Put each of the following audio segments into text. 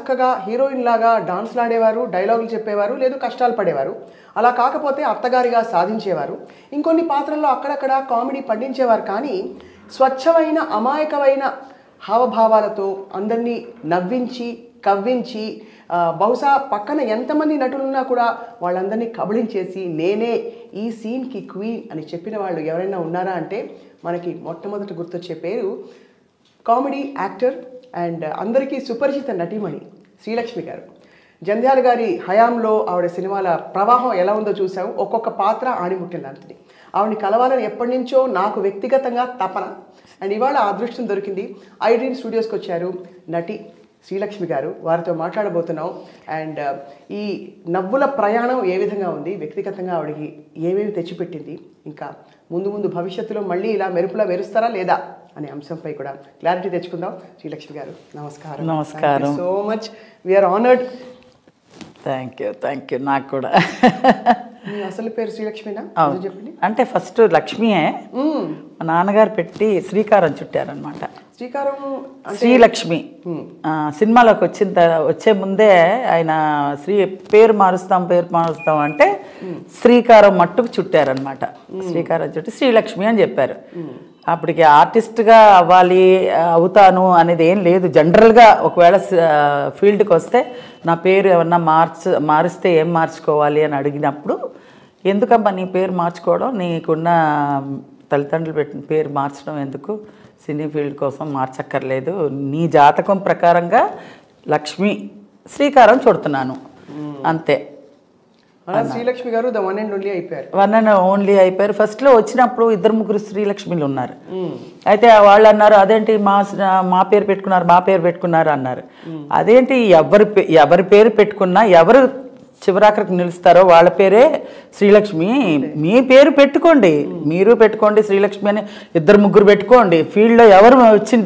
చక్కగా హీరోయిన్ లాగా డాన్స్లు ఆడేవారు, డైలాగులు చెప్పేవారు, లేదు కష్టాలు పడేవారు. అలా కాకపోతే అత్తగారిగా సాధించేవారు. ఇంకొన్ని పాత్రల్లో అక్కడక్కడ కామెడీ పండించేవారు. కానీ స్వచ్ఛమైన అమాయకమైన హావభావాలతో అందరినీ నవ్వించి కవ్వించి బహుశా పక్కన ఎంతమంది నటులున్నా కూడా వాళ్ళందరినీ కబళించేసి నేనే ఈ సీన్కి క్వీన్ అని చెప్పిన వాళ్ళు ఎవరైనా ఉన్నారా అంటే మనకి మొట్టమొదటి గుర్తొచ్చే పేరు కామెడీ యాక్టర్ అండ్ అందరికీ సుపరిచిత నటీమణి శ్రీలక్ష్మి గారు. జంధ్యాల గారి హయాంలో ఆవిడ సినిమాల ప్రవాహం ఎలా ఉందో చూసాము. ఒక్కొక్క పాత్ర ఆణిముట్టిన లాంటిది. ఆవిడని కలవాలని ఎప్పటి నుంచో నాకు వ్యక్తిగతంగా తపన. అండ్ ఇవాళ ఆ అదృష్టం దొరికింది. ఐడ్రీమ్ స్టూడియోస్కి వచ్చారు నటి శ్రీలక్ష్మి గారు. వారితో మాట్లాడబోతున్నాం. అండ్ ఈ నవ్వుల ప్రయాణం ఏ విధంగా ఉంది, వ్యక్తిగతంగా ఆవిడకి ఏమేమి తెచ్చిపెట్టింది, ఇంకా ముందు ముందు భవిష్యత్తులో మళ్ళీ ఇలా మెరుపులా మెరుస్తారా లేదా అనే అంశంపై కూడా క్లారిటీ తెచ్చుకుందాం. శ్రీలక్ష్మి గారు నమస్కారం. నమస్కారం. So much we're honoured. Thank you. నాకు కూడా. మీ అసలు పేరు శ్రీలక్ష్మినా? చెప్పండి. అంటే ఫస్ట్ లక్ష్మియే. మా నాన్నగారు పెట్టి శ్రీకారం చుట్టారనమాట. శ్రీకారం శ్రీలక్ష్మి సినిమాలోకి వచ్చే ముందే ఆయన పేరు మారుస్తాం అంటే శ్రీకారం మట్టుకు చుట్టారనమాట. శ్రీకారం చుట్టి శ్రీలక్ష్మి అని చెప్పారు. అప్పటికి ఆర్టిస్ట్గా అవుతాను అనేది ఏం లేదు. జనరల్గా ఒకవేళ ఫీల్డ్కి వస్తే నా పేరు ఏమన్నా మారిస్తే ఏం మార్చుకోవాలి అని అడిగినప్పుడు, ఎందుకమ్మా నీ పేరు మార్చుకోవడం, నీకున్న తల్లిదండ్రులు పెట్టిన పేరు మార్చడం ఎందుకు, సినీ ఫీల్డ్ కోసం మార్చక్కర్లేదు, నీ జాతకం ప్రకారంగా లక్ష్మి శ్రీకారం చుడుతున్నాను అంతే. శ్రీలక్ష్మి గారు ద వన్ అండ్ ఓన్లీ అయిపోయారు. వన్ అండ్ ఓన్లీ అయిపోయారు. ఫస్ట్లో వచ్చినప్పుడు 2-3 శ్రీలక్ష్మిలు ఉన్నారు. అయితే వాళ్ళు అన్నారు, అదేంటి మా పేరు పెట్టుకున్నారు అన్నారు. అదేంటి ఎవరి పేరు పెట్టుకున్నా ఎవరు చివరాఖరికి నిలుస్తారో వాళ్ళ పేరే శ్రీలక్ష్మి. మీ పేరు పెట్టుకోండి, మీరు పెట్టుకోండి శ్రీలక్ష్మి అని 2-3 పెట్టుకోండి. ఫీల్డ్లో ఎవరు వచ్చి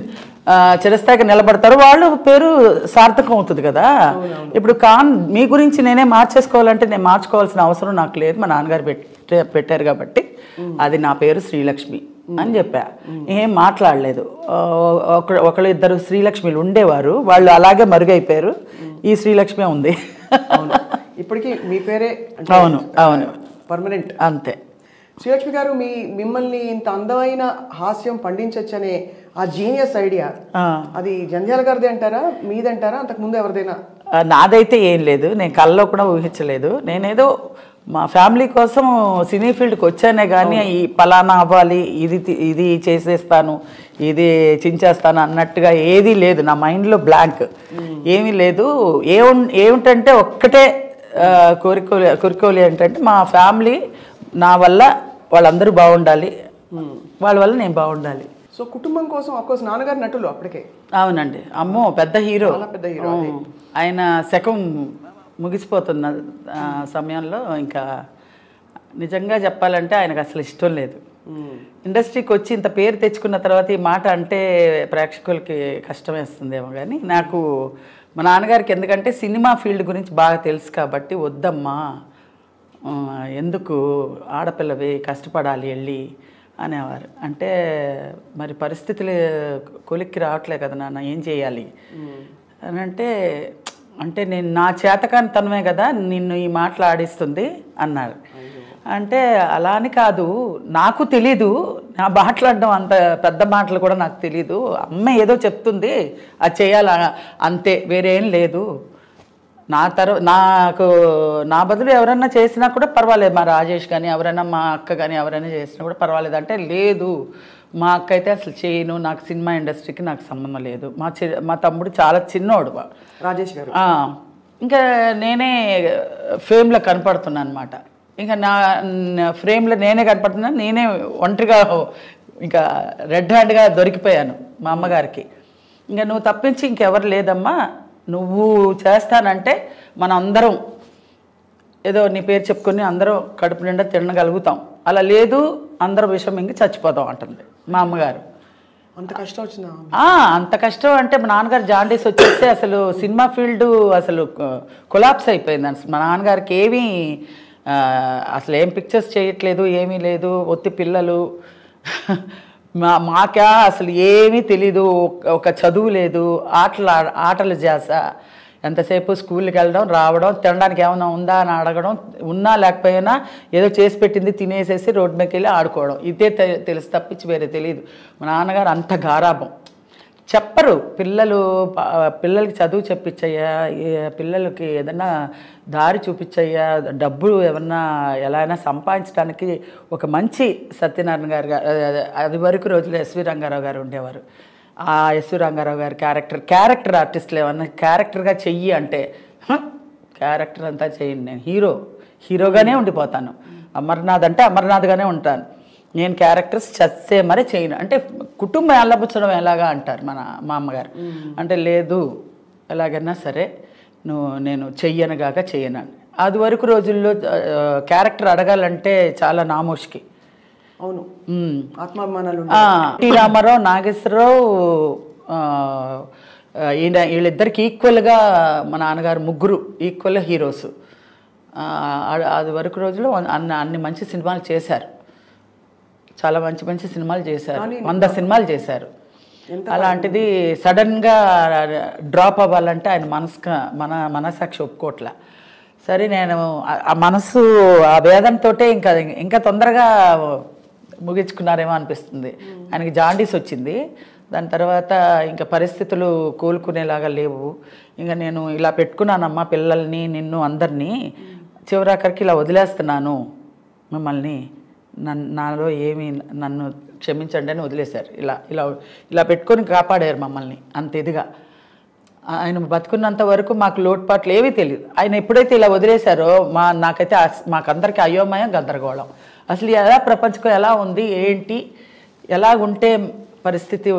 చిరస్థాయిగా నిలబడతారో వాళ్ళు పేరు సార్థకం అవుతుంది కదా. ఇప్పుడు మీ గురించి నేనే మార్చేసుకోవాలంటే నేను మార్చుకోవాల్సిన అవసరం నాకు లేదు. మా నాన్నగారు పెట్టారు కాబట్టి అది నా పేరు శ్రీలక్ష్మి అని చెప్పా. ఏం మాట్లాడలేదు. ఒకళ్ళు 2 శ్రీలక్ష్మిలు ఉండేవారు, వాళ్ళు అలాగే మరుగైపోయారు. ఈ శ్రీలక్ష్మి ఉంది ఇప్పటికీ. మీ పేరే? అవును పర్మనెంట్ అంతే. శ్రీలక్ష్మి గారు మిమ్మల్ని ఇంత అందమైన హాస్యం పండించొచ్చనే ఆ జీనియస్ ఐడియా అది జంధ్యాల గారిది అంటారా, మీదంటారా, అంతకుముందు ఎవరిదైనా? నాదైతే ఏం లేదు, నేను కళ్ళలో కూడా ఊహించలేదు. నేనేదో మా ఫ్యామిలీ కోసం సినీ ఫీల్డ్కి వచ్చానే కానీ ఈ పలానా అవ్వాలి, ఇది చేసేస్తాను, ఇది చించేస్తాను అన్నట్టుగా ఏదీ లేదు. నా మైండ్లో బ్లాంక్, ఏమీ లేదు. ఏమిటంటే ఒక్కటే కోరికోలి ఏంటంటే మా ఫ్యామిలీ నా వల్ల వాళ్ళందరూ బాగుండాలి, వాళ్ళ వల్ల నేను బాగుండాలి. సో కుటుంబం కోసం అఫ్కోర్స్ నాన్నగారు నటులు అప్పటికే. అవునండి. అమ్మో పెద్ద హీరో. ఆయన శకం ముగిసిపోతున్న సమయంలో ఇంకా నిజంగా చెప్పాలంటే ఆయనకు అసలు ఇష్టం లేదు. ఇండస్ట్రీకి వచ్చి ఇంత పేరు తెచ్చుకున్న తర్వాత ఈ మాట అంటే ప్రేక్షకులకి కష్టం వేస్తుందేమో కానీ నాకు మా నాన్నగారికి ఎందుకంటే సినిమా ఫీల్డ్ గురించి బాగా తెలుసు కాబట్టి, వద్దమ్మా ఎందుకు ఆడపిల్లవి కష్టపడాలి వెళ్ళి అనేవారు. అంటే మరి పరిస్థితులు కొలిక్కి రావట్లే కదా నాన్న, ఏం చేయాలి అని అంటే నేను నా చేతకాని తనమే కదా నిన్ను ఈ మాటలు ఆడిస్తుంది అన్నారు. అంటే అలా అని కాదు, నాకు తెలీదు, నా మాట్లాడడం అంత పెద్ద మాటలు కూడా నాకు తెలీదు, అమ్మ ఏదో చెప్తుంది అది చేయాల అంతే, వేరేం లేదు. నాకు నా బదులు ఎవరన్నా చేసినా కూడా పర్వాలేదు, మా రాజేష్ కానీ ఎవరైనా మా అక్క కానీ ఎవరైనా చేసినా కూడా పర్వాలేదు అంటే, లేదు మా అక్క అయితే అసలు చేయను, నాకు సినిమా ఇండస్ట్రీకి నాకు సంబంధం లేదు. మా తమ్ముడు చాలా చిన్నోడు రాజేష్ గారు. ఇంకా నేనే ఫేమ్లో కనపడుతున్నాను అనమాట. ఇంకా నా ఫ్రేమ్లో నేనే కనపడుతున్నాను, నేనే ఒంటరిగా ఇంకా రెడ్ హ్యాండ్గా దొరికిపోయాను మా అమ్మగారికి. ఇంకా నువ్వు తప్పించి ఇంకెవరు లేదమ్మా, నువ్వు చేస్తానంటే మన అందరం ఏదో నీ పేరు చెప్పుకొని అందరం కడుపు నిండా తినగలుగుతాం, అలా లేదు అందరూ విషం ఇంక చచ్చిపోతాం అంటుంది మా అమ్మగారు. అంత కష్టం వచ్చిందా? అంత కష్టం అంటే మా నాన్నగారు జాండీస్ వచ్చేస్తే అసలు సినిమా ఫీల్డ్ అసలు కొలాప్స్ అయిపోయింది. అసలు మా నాన్నగారికి ఏమీ అసలు ఏం పిక్చర్స్ చేయట్లేదు, ఏమీ లేదు, ఒత్తి పిల్లలు, మాకా అసలు ఏమీ తెలీదు, ఒక చదువు లేదు, ఆటలు చేస ఎంతసేపు స్కూల్కి వెళ్ళడం రావడం, తినడానికి ఏమైనా ఉందా అని అడగడం, ఉన్నా లేకపోయినా ఏదో చేసి పెట్టింది తినేసేసి రోడ్డు మీదకి వెళ్ళి ఆడుకోవడం, ఇదే తెలుసు తప్పించి వేరే తెలియదు. మా నాన్నగారు అంత గారాబం. చెప్పరు పిల్లలకి చదువు చెప్పించయ్యా, పిల్లలకి ఏదన్నా దారి చూపించయ్యా, డబ్బు ఏమన్నా ఎలా అయినా సంపాదించడానికి ఒక మంచి సత్యనారాయణ గారు అది వరకు రోజుల్లో ఎస్వి రంగారావు గారు ఉండేవారు. ఆ ఎస్వి రంగారావు గారి క్యారెక్టర్ ఆర్టిస్టులు ఏమన్నా క్యారెక్టర్గా చెయ్యి అంటే క్యారెక్టర్ అంతా చెయ్యండి, నేను హీరోగానే ఉండిపోతాను. అమర్నాథ్ అంటే అమర్నాథ్గానే ఉంటాను. నేను క్యారెక్టర్స్ చచ్చే మరీ చేయను అంటే కుటుంబం ఎల్లబుచ్చడం ఎలాగా అంటారు మా అమ్మగారు. అంటే లేదు ఎలాగైనా సరే నేను చెయ్యనుగాక చెయ్యను. అది వరకు రోజుల్లో క్యారెక్టర్ అడగాలంటే చాలా నామోష్కి. అవును, ఆత్మాభిమానాలు. టి రామారావు, నాగేశ్వరరావు వీళ్ళిద్దరికి ఈక్వల్గా మా నాన్నగారు ముగ్గురు ఈక్వల్గా హీరోస్. అది వరకు రోజుల్లో అన్ని మంచి సినిమాలు చేశారు, చాలా మంచి మంచి సినిమాలు చేశారు, 100 సినిమాలు చేశారు. అలాంటిది సడన్గా డ్రాప్ అవ్వాలంటే ఆయన మనసాక్షి ఒప్పుకోట్ల. సరే నేను ఆ మనసు ఆ వేదంతో ఇంకా తొందరగా ముగించుకున్నారేమో అనిపిస్తుంది. ఆయనకి జాండీస్ వచ్చింది. దాని తర్వాత ఇంకా పరిస్థితులు కోలుకునేలాగా లేవు. ఇంకా నేను ఇలా పెట్టుకున్నానమ్మా పిల్లల్ని, నిన్ను అందరినీ, చివరాఖరికి ఇలా వదిలేస్తున్నాను మిమ్మల్ని, నాలో ఏమి నన్ను క్షమించండి అని వదిలేశారు. ఇలా పెట్టుకొని కాపాడారు మమ్మల్ని అంత ఇదిగా. ఆయన బతుకున్నంత వరకు మాకు లోటుపాట్లు ఏవీ తెలియదు. ఆయన ఎప్పుడైతే ఇలా వదిలేశారో నాకైతే మాకందరికీ అయోమయం, గందరగోళం. అసలు ఎలా ప్రపంచం ఎలా ఉంది, ఏంటి, ఎలాగుంటే పరిస్థితి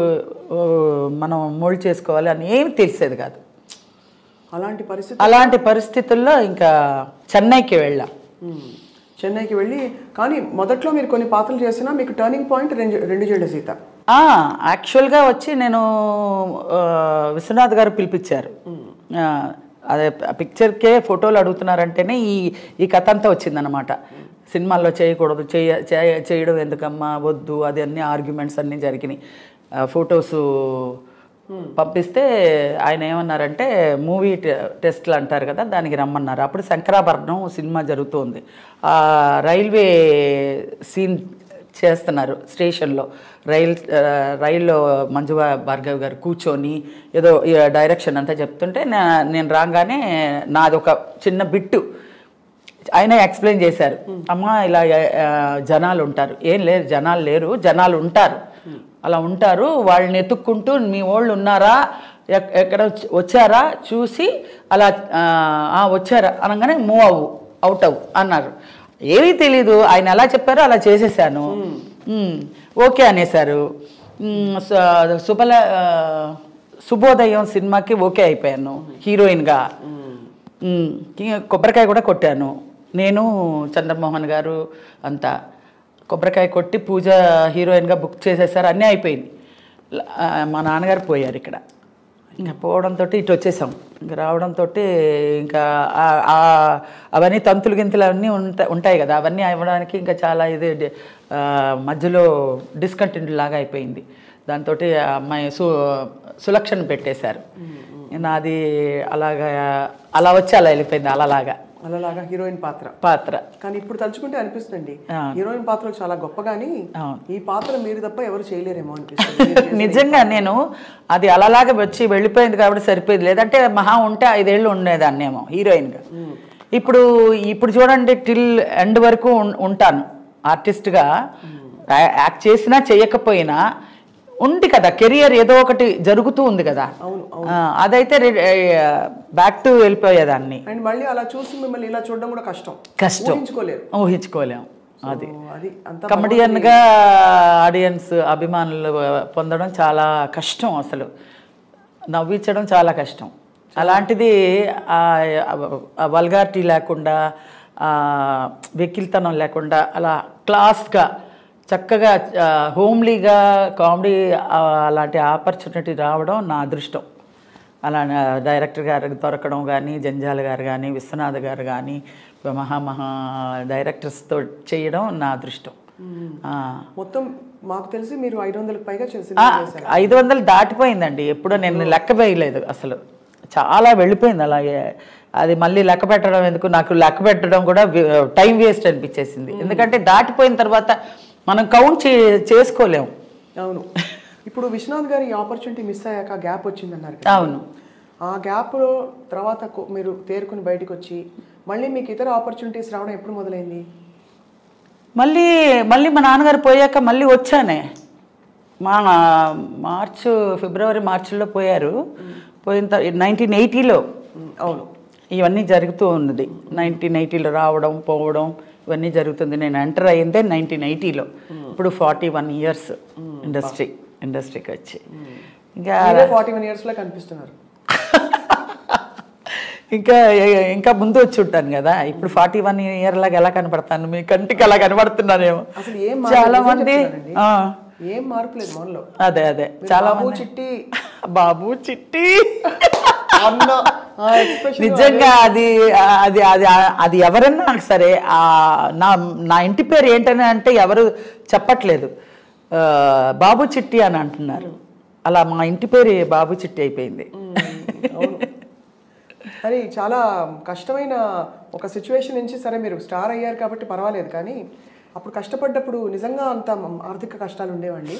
మనం మోల్డ్ చేసుకోవాలి అని ఏమి తెలిసేది కాదు. అలాంటి పరిస్థితుల్లో ఇంకా చెన్నైకి వెళ్ళాం. చెన్నైకి వెళ్ళి కానీ మొదట్లో మీరు కొన్ని పాత్రలు చేసినా మీకు టర్నింగ్ పాయింట్ రెండు జడ సీత. యాక్చువల్గా వచ్చి నేను విశ్వనాథ్ గారు పిలిపించారు. అదే పిక్చర్కే ఫోటోలు అడుగుతున్నారంటేనే ఈ కథ అంతా వచ్చిందనమాట. సినిమాల్లో చేయకూడదు, చేయడం ఎందుకమ్మా, వద్దు, అది అన్ని ఆర్గ్యుమెంట్స్ అన్నీ జరిగినాయి. ఫొటోస్ పంపిస్తే ఆయన ఏమన్నారంటే మూవీ టెస్ట్లు అంటారు కదా, దానికి రమ్మన్నారు. అప్పుడు శంకరాభరణం సినిమా జరుగుతుంది. రైల్వే సీన్ చేస్తున్నారు స్టేషన్లో. రైల్లో మంజు భార్గవ్ గారు కూర్చొని ఏదో డైరెక్షన్ అంతా చెప్తుంటే నేను రాగానే నాది ఒక చిన్న బిట్టు ఆయన ఎక్స్ప్లెయిన్ చేశారు. అమ్మ ఇలా జనాలు ఉంటారు, ఏం లేరు జనాలు లేరు, జనాలు ఉంటారు, అలా ఉంటారు, వాళ్ళని ఎత్తుక్కుంటూ మీ వాళ్ళు ఉన్నారా, ఎక్కడ వచ్చారా చూసి అలా వచ్చారా అనగానే అవుట్ అవ్వు అన్నారు. ఏమీ తెలీదు, ఆయన ఎలా చెప్పారో అలా చేసేసాను. ఓకే అనేసారు. శుభోదయం సినిమాకి ఓకే అయిపోయాను హీరోయిన్గా. కొబ్బరికాయ కూడా కొట్టాను నేను, చంద్రమోహన్ గారు అంతా కొబ్బరికాయ కొట్టి పూజ హీరోయిన్గా బుక్ చేసేసారు. అన్నీ అయిపోయింది. మా నాన్నగారు పోయారు ఇక్కడ. ఇంకా పోవడంతో ఇటు వచ్చేసాం. ఇంకా రావడంతో ఇంకా అవన్నీ తంతులు గింతులు అవన్నీ ఉంటాయి కదా, అవన్నీ అవ్వడానికి ఇంకా చాలా ఇది మధ్యలో డిస్కంటిన్యూ లాగా అయిపోయింది. దాంతో అమ్మాయి సులక్షణ పెట్టేశారు. నాది అలా వచ్చి అలా వెళ్ళిపోయింది. అలాగా హీరోయిన్ పాత్ర. కానీ ఇప్పుడు తలుచుకుంటే అనిపిస్తుంది హీరోయిన్ పాత్రలు చాలా గొప్పగాని ఈ పాత్ర మీరు తప్ప ఎవరు చేయలేరేమో అనిపిస్తుంది. నిజంగా నేను అది అలాగా వచ్చి వెళ్ళిపోయింది కాబట్టి సరిపోయింది. లేదంటే మహా ఉంటే 5 ఏళ్ళు ఉండేదాన్నేమో హీరోయిన్గా. ఇప్పుడు చూడండి టిల్ ఎండ్ వరకు ఉంటాను ఆర్టిస్ట్గా. యాక్ట్ చేసినా చేయకపోయినా ఉంది కదా, కెరియర్ ఏదో ఒకటి జరుగుతూ ఉంది కదా. అదైతే బ్యాక్ టు వెళ్ళిపోయేదాన్ని. అండ్ మళ్ళీ అలా చూసి మిమ్మల్ని ఇలా చూడడం కూడా కష్టం, ఊహించుకోలేము. అది కమెడియన్గా ఆడియన్స్ అభిమానులు పొందడం చాలా కష్టం, అసలు నవ్వించడం చాలా కష్టం. అలాంటిది వల్గారిటీ లేకుండా, వెకిల్తనం లేకుండా అలా క్లాస్గా చక్కగా హోమ్లీగా కామెడీ అలాంటి ఆపర్చునిటీ రావడం నా అదృష్టం. అలా డైరెక్టర్ గారికి దొరకడం కానీ, జంజాల గారు కానీ, విశ్వనాథ్ గారు కానీ, మహా డైరెక్టర్స్తో చేయడం నా అదృష్టం. మొత్తం మాకు తెలిసి మీరు 500కి పైగా 500 దాటిపోయిందండి. ఎప్పుడో నేను లెక్క వేయలేదు అసలు. చాలా వెళ్ళిపోయింది అలాగే. అది మళ్ళీ లెక్క పెట్టడం ఎందుకు, నాకు లెక్క పెట్టడం కూడా టైం వేస్ట్ అనిపించేసింది. ఎందుకంటే దాటిపోయిన తర్వాత మనం కౌంట్ చేసుకోలేము. అవును. ఇప్పుడు విశ్వనాథ్ గారి ఆపర్చునిటీ మిస్ అయ్యాక గ్యాప్ వచ్చిందన్నారు. అవును. ఆ గ్యాప్లో తర్వాత మీరు తేరుకుని బయటకు వచ్చి మళ్ళీ మీకు ఇతర ఆపర్చునిటీస్ రావడం ఎప్పుడు మొదలైంది? మళ్ళీ మా నాన్నగారు పోయాక మళ్ళీ వచ్చానే. ఫిబ్రవరి మార్చిలో పోయారు. పోయిన 1980లో అవును ఇవన్నీ జరుగుతూ ఉన్నది. 1980లో రావడం పోవడం ఇవన్నీ జరుగుతుంది. నేను ఎంటర్ అయ్యిందే 1980లో. ఇప్పుడు 41 ఇయర్స్ ఇండస్ట్రీకి వచ్చి. ఇంకా 41 ఇయర్స్లో కనిపిస్తున్నారు. ఇంకా ముందు వచ్చి ఉంటాను కదా. ఇప్పుడు 41 ఇయర్ లాగా ఎలా కనపడతాను? మీ కంటికి అలా కనపడుతున్నానేమో. అసలు ఏం చాలా మంది ఏం మార్పు లేదు మనలో. అదే చాలా బాబు చిట్టి నిజంగా అది ఎవరన్నా సరే నా ఇంటి పేరు ఏంటని అంటే ఎవరు చెప్పట్లేదు, బాబు చిట్టి అని అంటున్నారు. అలా మా ఇంటి పేరు బాబు చిట్టి అయిపోయింది. మరి చాలా కష్టమైన ఒక సిచ్యువేషన్ నుంచి సరే మీరు స్టార్ అయ్యారు కాబట్టి పర్వాలేదు, కానీ అప్పుడు కష్టపడ్డప్పుడు నిజంగా అంత ఆర్థిక కష్టాలు ఉండేవండి.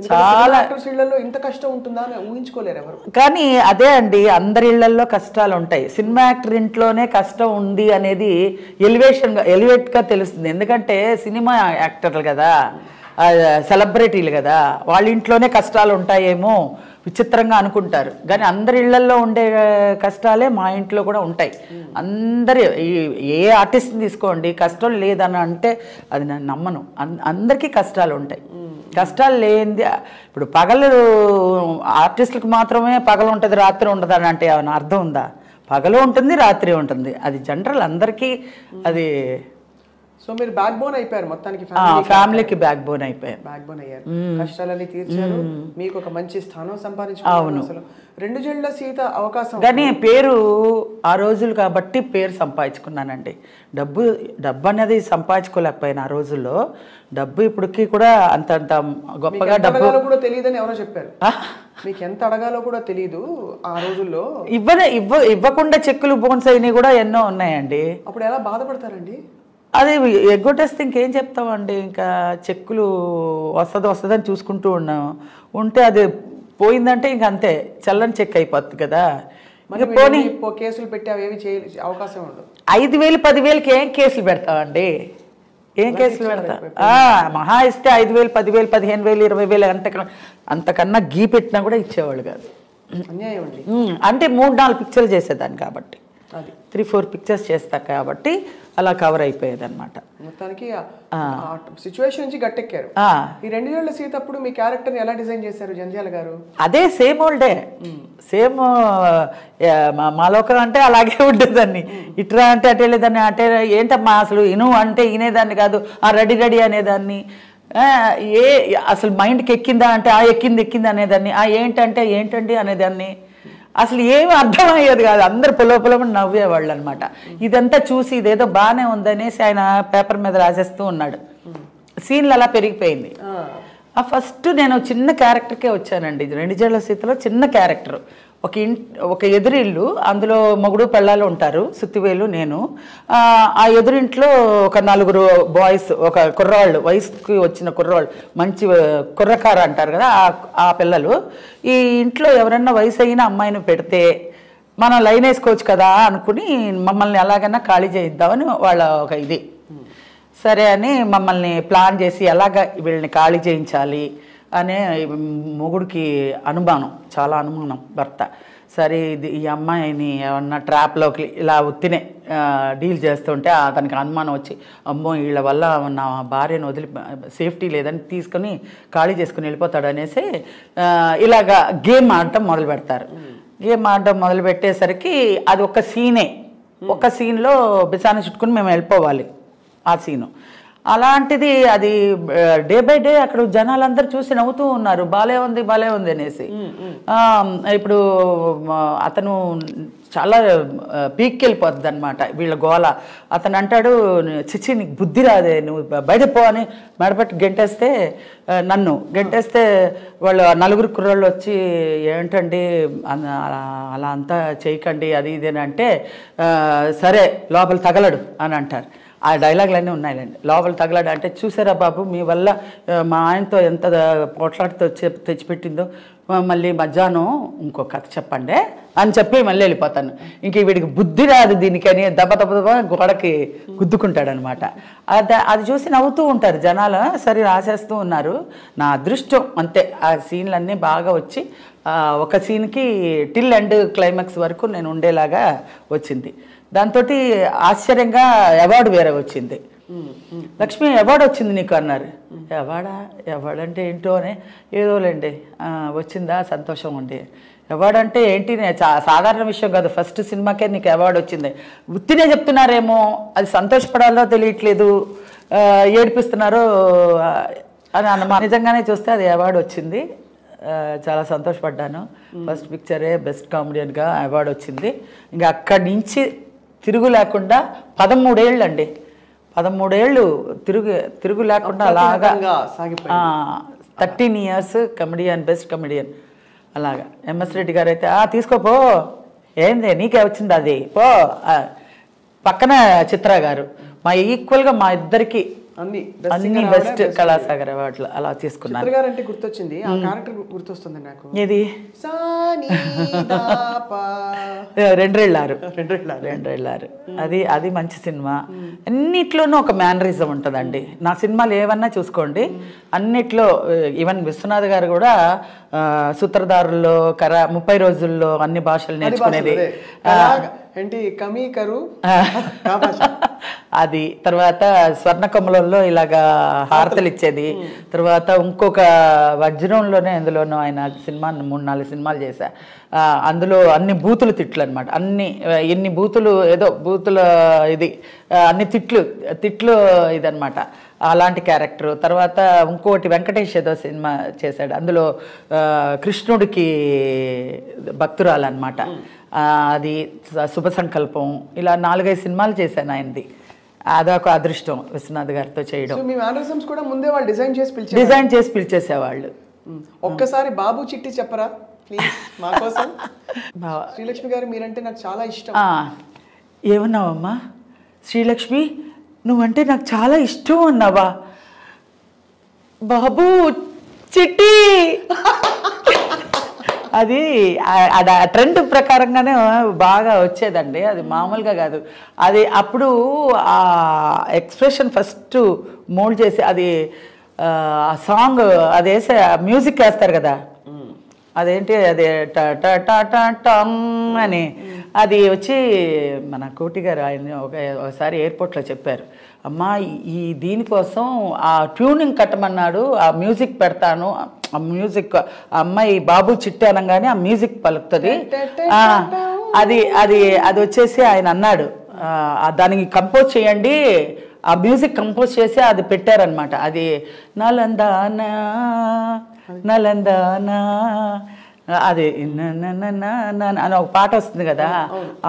చాలా యాక్టర్స్ ఇళ్లలో ఇంత కష్టం ఉంటుందా అని ఊహించుకోలేరు ఎవరు. కానీ అదే అండి, అందరి ఇళ్లలో కష్టాలు ఉంటాయి. సినిమా యాక్టర్ ఇంట్లోనే కష్టం ఉంది అనేది ఎలివేట్గా తెలుస్తుంది. ఎందుకంటే సినిమా యాక్టర్లు కదా, సెలబ్రిటీలు కదా, వాళ్ళ ఇంట్లోనే కష్టాలు ఉంటాయేమో విచిత్రంగా అనుకుంటారు. కానీ అందరి ఇళ్లల్లో ఉండే కష్టాలే మా ఇంట్లో కూడా ఉంటాయి. ఏ ఆర్టిస్ట్ని తీసుకోండి, కష్టం లేదని అంటే అది నేను నమ్మను. అందరికీ కష్టాలు ఉంటాయి. కష్టాలు లేనిది ఇప్పుడు పగలు ఆర్టిస్టులకు మాత్రమే పగలు ఉంటుంది రాత్రి ఉండదు అని అంటే ఏమైనా అర్థం ఉందా? పగలు ఉంటుంది రాత్రి ఉంటుంది, అది జనరల్ అందరికీ. అది సో మీరు బ్యాక్ బోన్ అయిపోయారు మొత్తానికి, ఫ్యామిలీకి బ్యాక్ బోన్ అయ్యారు. కష్టాలన్నీ తీర్చారు, మీకు ఒక మంచి స్థానం సంపాదించుకున్నారు. అసలు 2 జళ్ల సీత అవకాశం. కానీ పేరు ఆ రోజులు కాబట్టి పేరు సంపాదించుకున్నానండి. డబ్బు అనేది సంపాదించుకోలేకపోయినా ఆ రోజుల్లో. డబ్బు ఇప్పటికీ కూడా అంత గొప్పగా డబ్బు కూడా తెలియదని ఎవరో చెప్పారు. మీకు ఎంత అడగాలో కూడా తెలియదు ఆ రోజుల్లో. ఇవ్వకుండా చెక్కులు బోన్స్ అయినవి కూడా ఎన్నో ఉన్నాయండి. అప్పుడు ఎలా బాధపడతారండి? అది ఎగ్గొట్టేస్తే ఇంకేం చెప్తామండి. ఇంకా చెక్కులు వస్తుందని చూసుకుంటూ ఉంటే అది పోయిందంటే ఇంక అంతే, చల్లని చెక్ అయిపోతుంది కదా. కేసులు పెట్టి అవి చేయ అవకాశం ఉండదు. 5,000 10,000కి ఏం కేసులు పెడతామండి? ఏం కేసులు పెడతా? మహా ఇస్తే 5,000 10,000 15,000 20,000 అంతకన్నా గీ పెట్టినా కూడా ఇచ్చేవాళ్ళు కాదు. అన్యాయం అండి. అంటే 3-4 పిక్చర్లు చేసేదాన్ని కాబట్టి, 3-4 పిక్చర్స్ చేస్తా కాబట్టి అలా కవర్ అయిపోయేది అనమాట. మొత్తానికి సిచ్యువేషన్ నుంచి గట్టెక్కారు. ఈ 2 ఏళ్ల సీత అప్పుడు మీ క్యారెక్టర్ని ఎలా డిజైన్ చేశారు జంధ్యాల గారు? అదే సేమ్ ఓల్డే, సేమ్ మా లోకం అంటే అలాగే ఉండేదాన్ని. ఇట్రా అంటే అటే లేదాన్ని, అటే ఏంటమ్మా అసలు ఇను అంటే వినేదాన్ని కాదు, రెడీ అనేదాన్ని. అసలు మైండ్కి ఎక్కిందా అంటే ఎక్కింది అనేదాన్ని. ఏంటంటే ఏంటండి అనేదాన్ని. అసలు ఏమి అర్థమయ్యేది కాదు. అందరు పొలమని నవ్వేవాళ్ళు అనమాట. ఇదంతా చూసి ఇదేదో బాగానే ఉందనేసి ఆయన పేపర్ మీద రాసేస్తూ ఉన్నాడు. సీన్లు అలా పెరిగిపోయింది. ఫస్ట్ నేను చిన్న క్యారెక్టర్కే వచ్చానండి. 2 జళ్ల సీతలో చిన్న క్యారెక్టర్. ఒక ఎదురిల్లు, అందులో మొగుడు పెళ్ళాలు ఉంటారు, సుత్తివేలు నేను. ఆ ఎదురింట్లో ఒక 4 బాయ్స్, ఒక కుర్రవాళ్ళు, వయసుకి వచ్చిన కుర్రవాళ్ళు, మంచి కుర్రకార అంటారు కదా ఆ పిల్లలు. ఈ ఇంట్లో ఎవరన్నా వయసు అయిన అమ్మాయిని పెడితే మనం లైన్ వేసుకోవచ్చు కదా అనుకుని మమ్మల్ని ఎలాగైనా ఖాళీ చేయిద్దామని వాళ్ళ ఒక ఇది. సరే అని మమ్మల్ని ప్లాన్ చేసి ఎలాగ వీళ్ళని ఖాళీ చేయించాలి అనే మొగుడికి అనుమానం, చాలా అనుమానం భర్త. సరే ఈ అమ్మాయిని ఏమన్నా ట్రాప్లోకి ఇలా ఉత్తినే డీల్ చేస్తుంటే అతనికి అనుమానం వచ్చి, అమ్మో వీళ్ళ వల్ల నా భార్యను వదిలి సేఫ్టీ లేదని తీసుకొని ఖాళీ చేసుకుని వెళ్ళిపోతాడు అనేసి ఇలాగా గేమ్ ఆడటం మొదలు పెడతారు. గేమ్ ఆడటం మొదలు పెట్టేసరికి అది ఒక సీనే. ఒక సీన్లో బిసాన్ని చుట్టుకుని మేము వెళ్ళిపోవాలి. ఆ సీను అలాంటిది అది డే బై డే అక్కడ జనాలందరూ చూసి నవ్వుతూ ఉన్నారు, బాలే ఉంది అనేసి. ఇప్పుడు అతను చాలా పీక్కి వెళ్ళిపోతుంది అనమాట వీళ్ళ గోల. అతను అంటాడు, చిచ్చి నీకు బుద్ధి రాదే, నువ్వు బయటకు పో అని మెడపట్టి నన్ను గెంటేస్తే వాళ్ళు 4 కుర్రాళ్ళు వచ్చి ఏంటండి అలా అంతా చేయకండి అది ఇది అని అంటే, సరే లోపల తగలడు అని అంటారు. ఆ డైలాగులన్నీ ఉన్నాయిలేండి. లోపల తగలాడు అంటే, చూసారా బాబు మీ వల్ల మా ఆయనతో ఎంత పోట్లాడితో తెచ్చిపెట్టిందో, మళ్ళీ మధ్యాహ్నం ఇంకో కథ చెప్పండి అని చెప్పి మళ్ళీ వెళ్ళిపోతాను. ఇంక వీడికి బుద్ధి రాదు దీనికని దెబ్బ గోడకి గుద్దుకుంటాడనమాట. అది చూసి నవ్వుతూ ఉంటారు జనాలు. సరే రాసేస్తూ ఉన్నారు. నా అదృష్టం అంతే, ఆ సీన్లన్నీ బాగా వచ్చి ఒక సీన్కి టిల్ ఎండ్ క్లైమాక్స్ వరకు నేను ఉండేలాగా వచ్చింది. దాంతో ఆశ్చర్యంగా అవార్డు వేరే వచ్చింది. లక్ష్మి అవార్డు వచ్చింది నీకు అన్నారు. అవార్డు అంటే ఏంటో అని, ఏదోలేండి వచ్చిందా సంతోషం అండి. అవార్డు అంటే ఏంటి, సాధారణ విషయం కాదు, ఫస్ట్ సినిమాకే నీకు అవార్డు వచ్చింది. ఉత్తినే చెప్తున్నారేమో, అది సంతోషపడాలో తెలియట్లేదు, ఏడిపిస్తున్నారో అని అన్నమాట. నిజంగానే చూస్తే అది అవార్డు వచ్చింది. చాలా సంతోషపడ్డాను. ఫస్ట్ పిక్చరే బెస్ట్ కామెడియన్గా అవార్డు వచ్చింది. ఇంకా అక్కడి నుంచి తిరుగు లేకుండా 13 ఏళ్ళు అండి, 13 ఏళ్ళు తిరుగు లేకుండా అలాగా 13 ఇయర్స్ కమెడియన్, బెస్ట్ కమెడియన్ అలాగా. ఎంఎస్ రెడ్డి గారు అయితే తీసుకోపో, ఏంది నీకే వచ్చింది అది పో. పక్కన చిత్ర గారు మా ఈక్వల్గా మా ఇద్దరికి అన్ని బెస్ట్ కళాసాగర్ అవార్డులు అలా తీసుకున్నారు. అంటే గుర్తొచ్చింది, ఆ క్యారెక్టర్ గుర్తొస్తుంది నాకు. ఏది? రెండ్రేళ్ళారు. అది మంచి సినిమా. అన్నిట్లోనూ ఒక మేనరిజం ఉంటుందండి. నా సినిమాలు ఏమన్నా చూసుకోండి, అన్నిట్లో ఈవెన్ విశ్వనాథ్ గారు కూడా సూత్రధారుల్లో 30 రోజుల్లో అన్ని భాషలు నేర్చుకునేది. అది తర్వాత స్వర్ణకమలంలో ఇలాగా హారతలు ఇచ్చేది. తర్వాత ఇంకొక వజ్రంలోనే అందులోనూ ఆయన సినిమా 3-4 సినిమాలు చేశా. అందులో అన్ని బూతులు తిట్లు అనమాట. ఎన్ని బూతులు, ఏదో బూతుల ఇది అన్ని తిట్లు ఇదనమాట, అలాంటి క్యారెక్టర్. తర్వాత ఇంకోటి వెంకటేష్ ఏదో సినిమా చేశాడు, అందులో కృష్ణుడికి భక్తురాలు అనమాట. అది శుభ సంకల్పం. ఇలా 4-5 సినిమాలు చేశాను ఆయనది. అదొక అదృష్టం విశ్వనాథ్ గారితో చేయడం. కూడా ముందే వాళ్ళు డిజైన్ చేసి పిలిచేసేవాళ్ళు. ఒక్కసారి బాబు చిట్టి చెప్పరా మా కోసం. శ్రీలక్ష్మి గారు మీరంటే నాకు చాలా ఇష్టం. ఏమన్నావమ్మా? శ్రీలక్ష్మి నువ్వంటే నాకు చాలా ఇష్టం అన్నావా? బాబు చిట్టి అది ట్రెండ్ ప్రకారంగానే బాగా వచ్చేదండి, అది మామూలుగా కాదు. అది అప్పుడు ఆ ఎక్స్ప్రెషన్ ఫస్ట్ మోల్డ్ చేసి అది ఆ సాంగ్ అది వేసే మ్యూజిక్ వేస్తారు కదా, అదేంటి అదే టంగ్ అని అది వచ్చి మన కోటి గారు ఆయన ఒకసారి ఎయిర్పోర్ట్లో చెప్పారు, అమ్మా ఈ దీనికోసం ఆ ట్యూనింగ్ కట్టమన్నాడు, ఆ మ్యూజిక్ పెడతాను, ఆ మ్యూజిక్ అమ్మాయి బాబు చిట్టి అనగానే ఆ మ్యూజిక్ పలుకుతుంది, అది అది అది వచ్చేసి ఆయన అన్నాడు దానికి కంపోజ్ చేయండి, ఆ మ్యూజిక్ కంపోజ్ చేసి అది పెట్టారనమాట. అది నలందానా నలందానా అది అని ఒక పాట వస్తుంది కదా,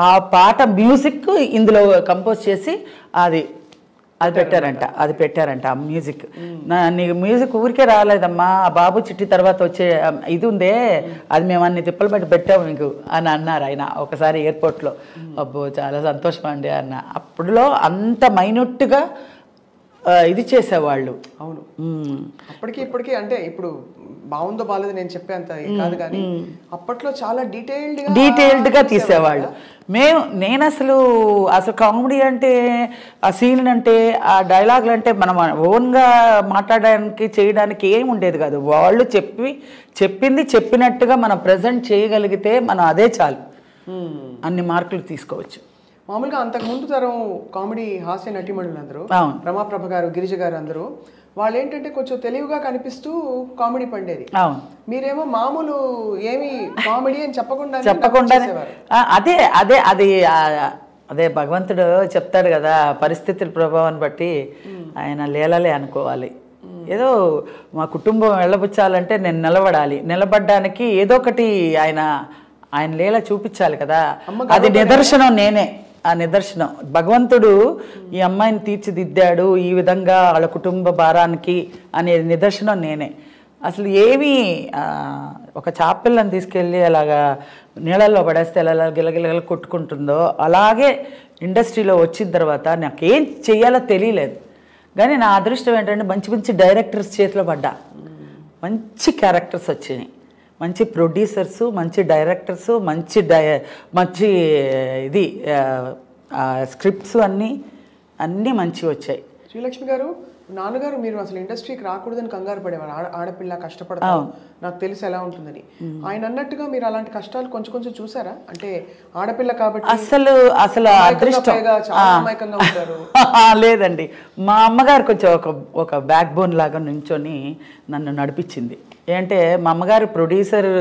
ఆ పాట మ్యూజిక్ ఇందులో కంపోజ్ చేసి అది పెట్టారంట ఆ మ్యూజిక్. నీకు మ్యూజిక్ ఊరికే రాలేదమ్మా, ఆ బాబు చిట్టి తర్వాత వచ్చే ఇది ఉందే అది మేము అన్ని తిప్పలు బట్టి పెట్టాము మీకు అని అన్నారు ఆయన ఒకసారి ఎయిర్పోర్ట్లో. అబ్బో చాలా సంతోషం అండి అన్న. అప్పుడులో అంత మైన్యూట్గా ఇది చేసేవాళ్ళు. అవును, అప్పటికి ఇప్పటికీ అంటే ఇప్పుడు బాగుందో బాగాలేదు నేను చెప్పేంత కాదు, కానీ అప్పట్లో చాలా డీటెయిల్డ్గా తీసేవాళ్ళు. నేను అసలు కామెడీ అంటే ఆ సీన్ అంటే ఆ డైలాగులు అంటే మనం ఓన్గా మాట్లాడడానికి చేయడానికి ఏమి ఉండేది కాదు. వాళ్ళు చెప్పింది చెప్పినట్టుగా మనం ప్రజెంట్ చేయగలిగితే మనం అదే చాలు, అన్ని మార్కులు తీసుకోవచ్చు. మామూలుగా అంతకుముందు తరం కామెడీ హాస్య నటీమణులు అందరూ, రమాప్రభ గారు, గిరిజ గారు అందరూ వాళ్ళు ఏంటంటే కొంచెం తెలివిగా కనిపిస్తూ కామెడీ పండేది. మీరేమో మామూలు ఏమి కామెడీ అని చెప్పకుండా అదే అదే అది అదే భగవంతుడు చెప్తాడు కదా, పరిస్థితుల ప్రభావాన్ని బట్టి ఆయన లీలలే అనుకోవాలి. ఏదో మా కుటుంబం వెళ్ళబుచ్చాలంటే నేను నిలబడాలి, నిలబడ్డానికి ఏదో ఒకటి ఆయన లీల చూపించాలి కదా. అది నిదర్శనం నేనే, ఆ నిదర్శనం. భగవంతుడు ఈ అమ్మాయిని తీర్చిదిద్దాడు ఈ విధంగా వాళ్ళ కుటుంబ భారానికి అనే నిదర్శనం నేనే. అసలు ఏమీ ఒక చాపిల్లని తీసుకెళ్ళి అలాగా నీళ్ళల్లో పడేస్తే ఎలా గిలగిలగల కొట్టుకుంటుందో అలాగే ఇండస్ట్రీలో వచ్చిన తర్వాత నాకేం చెయ్యాలో తెలియలేదు. కానీ నా అదృష్టం ఏంటంటే మంచి మంచి డైరెక్టర్స్ చేతిలో పడ్డా, మంచి క్యారెక్టర్స్ వచ్చినాయి, మంచి ప్రొడ్యూసర్సు, మంచి డైరెక్టర్సు, మంచి ఇది స్క్రిప్ట్స్ అన్నీ మంచి వచ్చాయి. శ్రీలక్ష్మి గారు, నాన్నగారు మీరు అసలు ఇండస్ట్రీకి రాకూడదని కంగారు పడేవారు. ఆడపిల్ల కష్టపడతాం, నాకు తెలిసి ఎలా ఉంటుందని. ఆయన అన్నట్టుగా మీరు అలాంటి కష్టాలు కొంచెం కొంచెం చూసారా? అంటే ఆడపిల్ల కాబట్టి అసలు అదృష్టం లేదండి. మా అమ్మగారు కొంచెం ఒక బ్యాక్ బోన్ లాగా నుంచొని నన్ను నడిపించింది. ఏంటంటే మా అమ్మగారు ప్రొడ్యూసర్